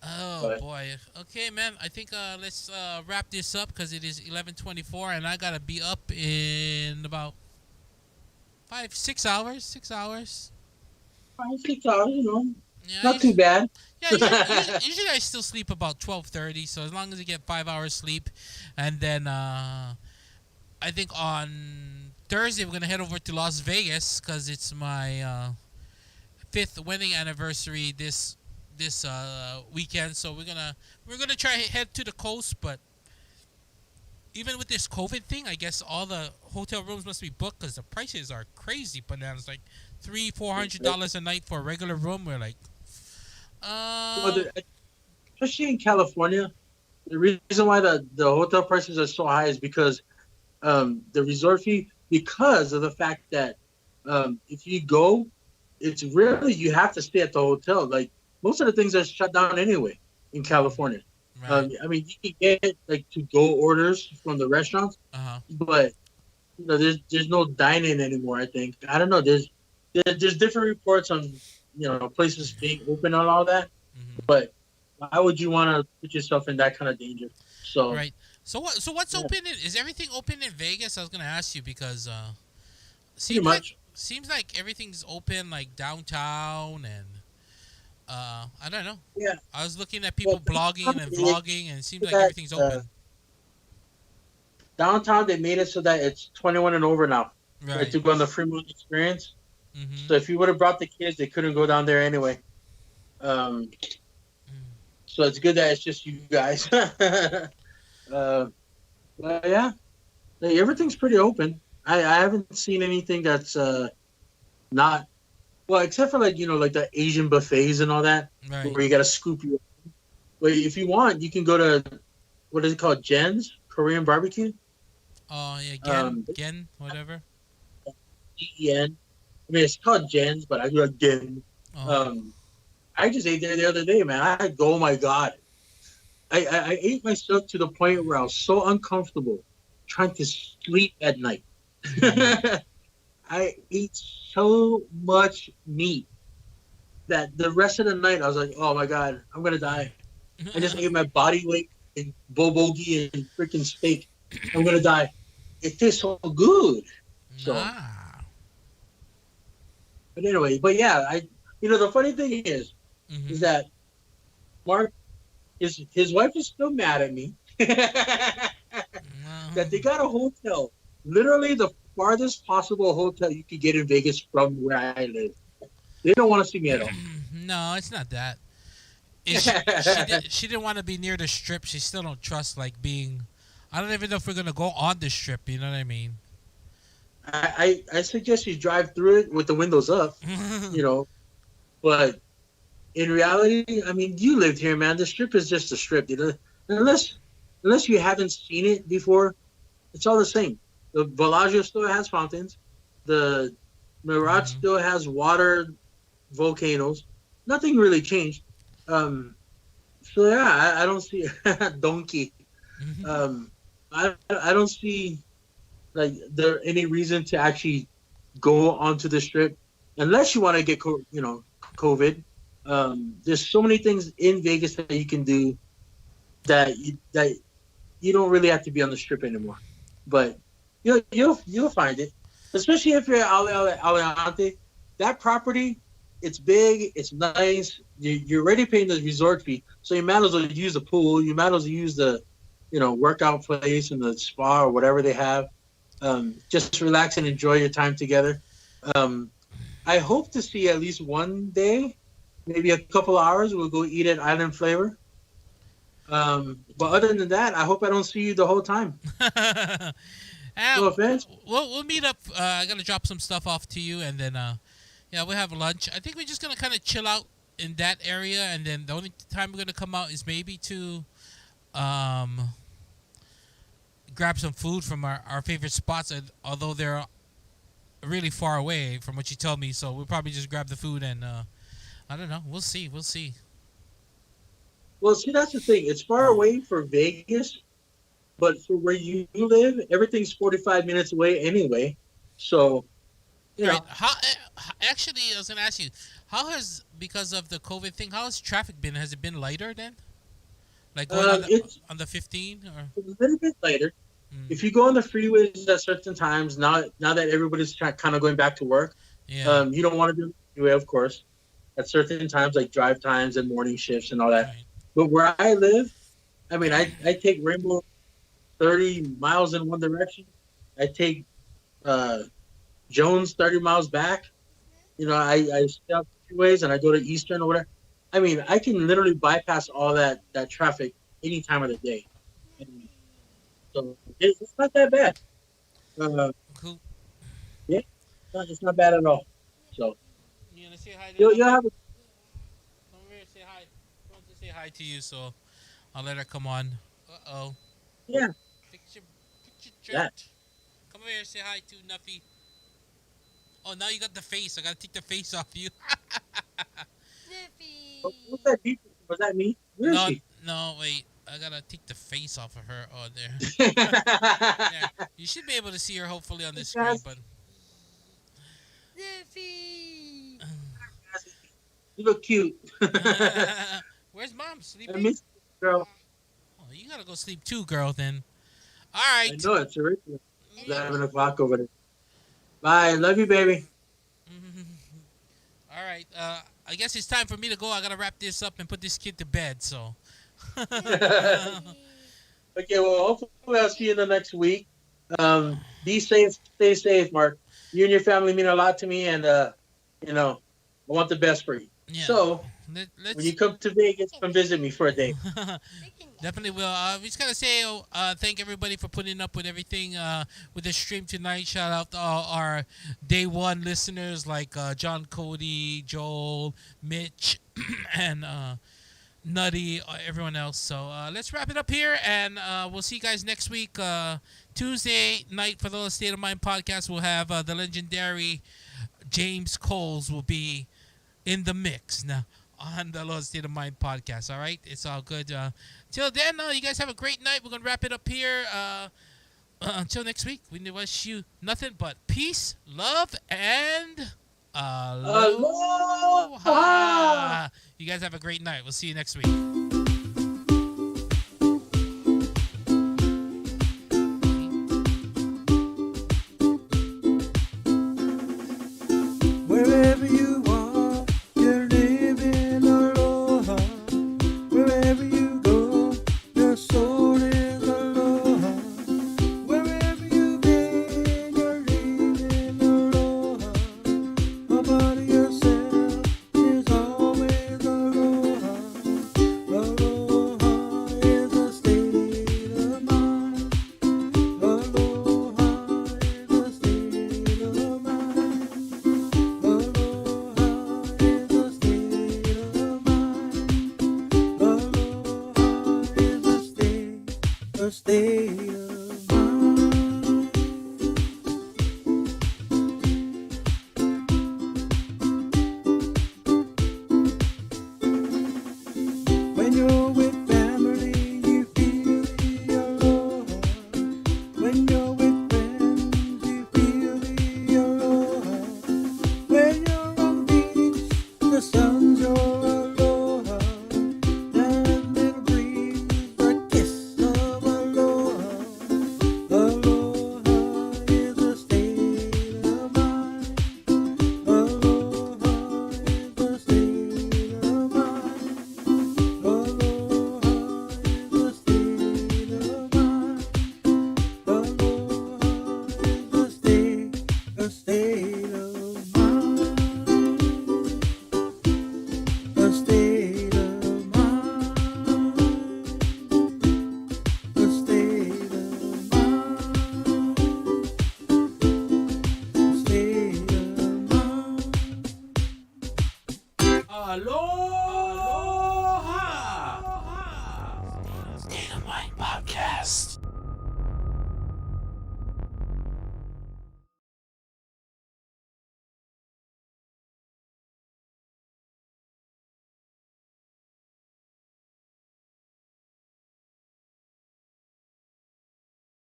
Oh But boy. Okay, man. I think let's wrap this up because it is 11:24, and I gotta be up in about 6 hours. 6 hours. 5 6 hours, Yeah. not too bad. Yeah. Usually I still sleep about 12:30. So as long as I get 5 hours sleep, and then I think on Thursday we're gonna head over to Las Vegas because it's my fifth wedding anniversary this weekend. So we're gonna try to head to the coast, but even with this COVID thing, I guess all the hotel rooms must be booked because the prices are crazy bananas. Like $300-$400 a night for a regular room. We're like, Well, especially in California, the reason why the hotel prices are so high is because the resort fee, because of the fact that if you go, it's really you have to stay at the hotel. Like most of the things are shut down anyway in California. right. I mean, you can get like to go orders from the restaurants, Uh-huh. but there's no dining anymore. I think I don't know. There's different reports on places being open and all that, Hmm. but why would you want to put yourself in that kind of danger? So Right. So what's yeah, open? Is everything open in Vegas? I was gonna ask you because pretty seems like much. seems like everything's open like downtown and I don't know. Yeah. I was looking at Well, people blogging and they made vlogging and it seems it like that everything's open. downtown they made it so that it's 21 and over now, like Right. to go on the Fremont experience. Mm-hmm. So if you would have brought the kids, they couldn't go down there anyway. Um, so it's good that it's just you guys. uh, but yeah, like, everything's pretty open. I haven't seen anything that's not well, except for like the Asian buffets and all that, Right. where you got to scoop you. But if you want, you can go to what is it called, Jen's Korean barbecue. Oh yeah, Gen, Um, Gen, whatever. GEN. I mean, it's called Jen's, but I do again. Oh. Um, I just ate there the other day, man. I go, oh my god, I ate myself to the point where I was so uncomfortable trying to sleep at night. Mm-hmm. I ate so much meat that the rest of the night I was like, oh my god, I'm gonna die. I just ate my body weight in bulgogi and freaking steak. I'm gonna die. It tastes so good. So, Nah. but anyway, but yeah, the funny thing is Mm-hmm. that Mark, his wife is still mad at me that they got a hotel, literally the farthest possible hotel you could get in Vegas from where I live. They don't want to see me at all. No, it's not that. She didn't want to be near the strip. She still don't trust like being. I don't even know if we're gonna go on the strip. You know what I mean? I suggest you drive through it with the windows up, you know, but in reality, I mean, you lived here, man. The strip is just a strip, unless you haven't seen it before, it's all the same. The Bellagio still has fountains. The Mirage Mhm. still has water volcanoes. Nothing really changed. Um, so yeah, I don't see donkey. Um, I don't see like there any reason to actually go onto the strip unless you want to get COVID. There's so many things in Vegas that you can do that you don't really have to be on the strip anymore. But you'll find it, especially if you're at Aliante. That property, it's big, it's nice. You're already paying the resort fee, so you might as well use the pool. You might as well use the workout place and the spa or whatever they have. Just relax and enjoy your time together. Um, I hope to see at least one day, maybe a couple hours. We'll go eat at Island Flavor. But other than that, I hope I don't see you the whole time. Ah, No offense. we'll meet up. I gotta drop some stuff off to you, and then yeah, we'll have lunch. I think we're just gonna kind of chill out in that area, and then the only time we're gonna come out is maybe to um grab some food from our favorite spots, although they're really far away from what you told me. So we'll probably just grab the food and I don't know. We'll see. We'll see. Well, see, that's the thing. It's far away for Vegas, but for where you live, everything's 45 minutes away anyway. So, you Right. know, Actually, I was gonna ask you, how has because of the COVID thing, how has traffic been? Has it been lighter then? Like going it's on the 15 or? a little bit later. Mm, If you go on the freeways at certain times, now that everybody's kind of going back to work, yeah. you don't want to do it anyway, of course, at certain times like drive times and morning shifts and all that. Right. But where I live, I mean, I take Rainbow 30 miles in one direction. I take uh, Jones 30 miles back. I stay out the freeways and I go to Eastern or whatever. I mean, I can literally bypass all that traffic any time of the day. And so it's not that bad. Uh, Cool. yeah, it's not bad at all. So You wanna say hi to you'll Nuffy? have a, Come over here, say hi. She wants to say hi to you, so I'll let her come on. Uh-oh. yeah, Fix your that. shirt. Come over here, say hi to Nuffy. Oh, now you got the face. I gotta take the face off you. What's that beep? Was that me? Where is No, she? no, wait. I gotta take the face off of her. Oh, there. Yeah, you should be able to see her hopefully on the screen, Yes. but You look cute. where's mom? I Sleeping? miss you, girl. Oh, you gotta go sleep too, girl. Then. All I right. know it's already 11 o'clock over there. Bye. Love you, baby. All right. I guess it's time for me to go. I gotta wrap this up and put this kid to bed. So. Okay, well, hopefully I'll see you in the next week. Be safe, stay safe, Mark. You and your family mean a lot to me, and I want the best for you. Yeah. So when Let's you come to Vegas, come visit me for a day. definitely will. We just gotta say, thank everybody for putting up with everything with the stream tonight. Shout out to all our day one listeners like John Cody, Joel, Mitch, and Nutty, everyone else. So let's wrap it up here, and we'll see you guys next week. Tuesday night for the State of Mind podcast, we'll have the legendary James Coles will be in the mix now on the Lost State of Mind podcast. All right, it's all good. Till then, you guys have a great night. We're gonna wrap it up here. Until next week, we wish you nothing but peace, love, and aloha. You guys have a great night. We'll see you next week. Wherever you are, you're living aloha. Wherever you go, your soul is aloha. Wherever you've been, you're living aloha. About yourself is always aloha. Aloha is a state of mind. Aloha is a state of mind. Aloha is a state of mind. Aloha is a state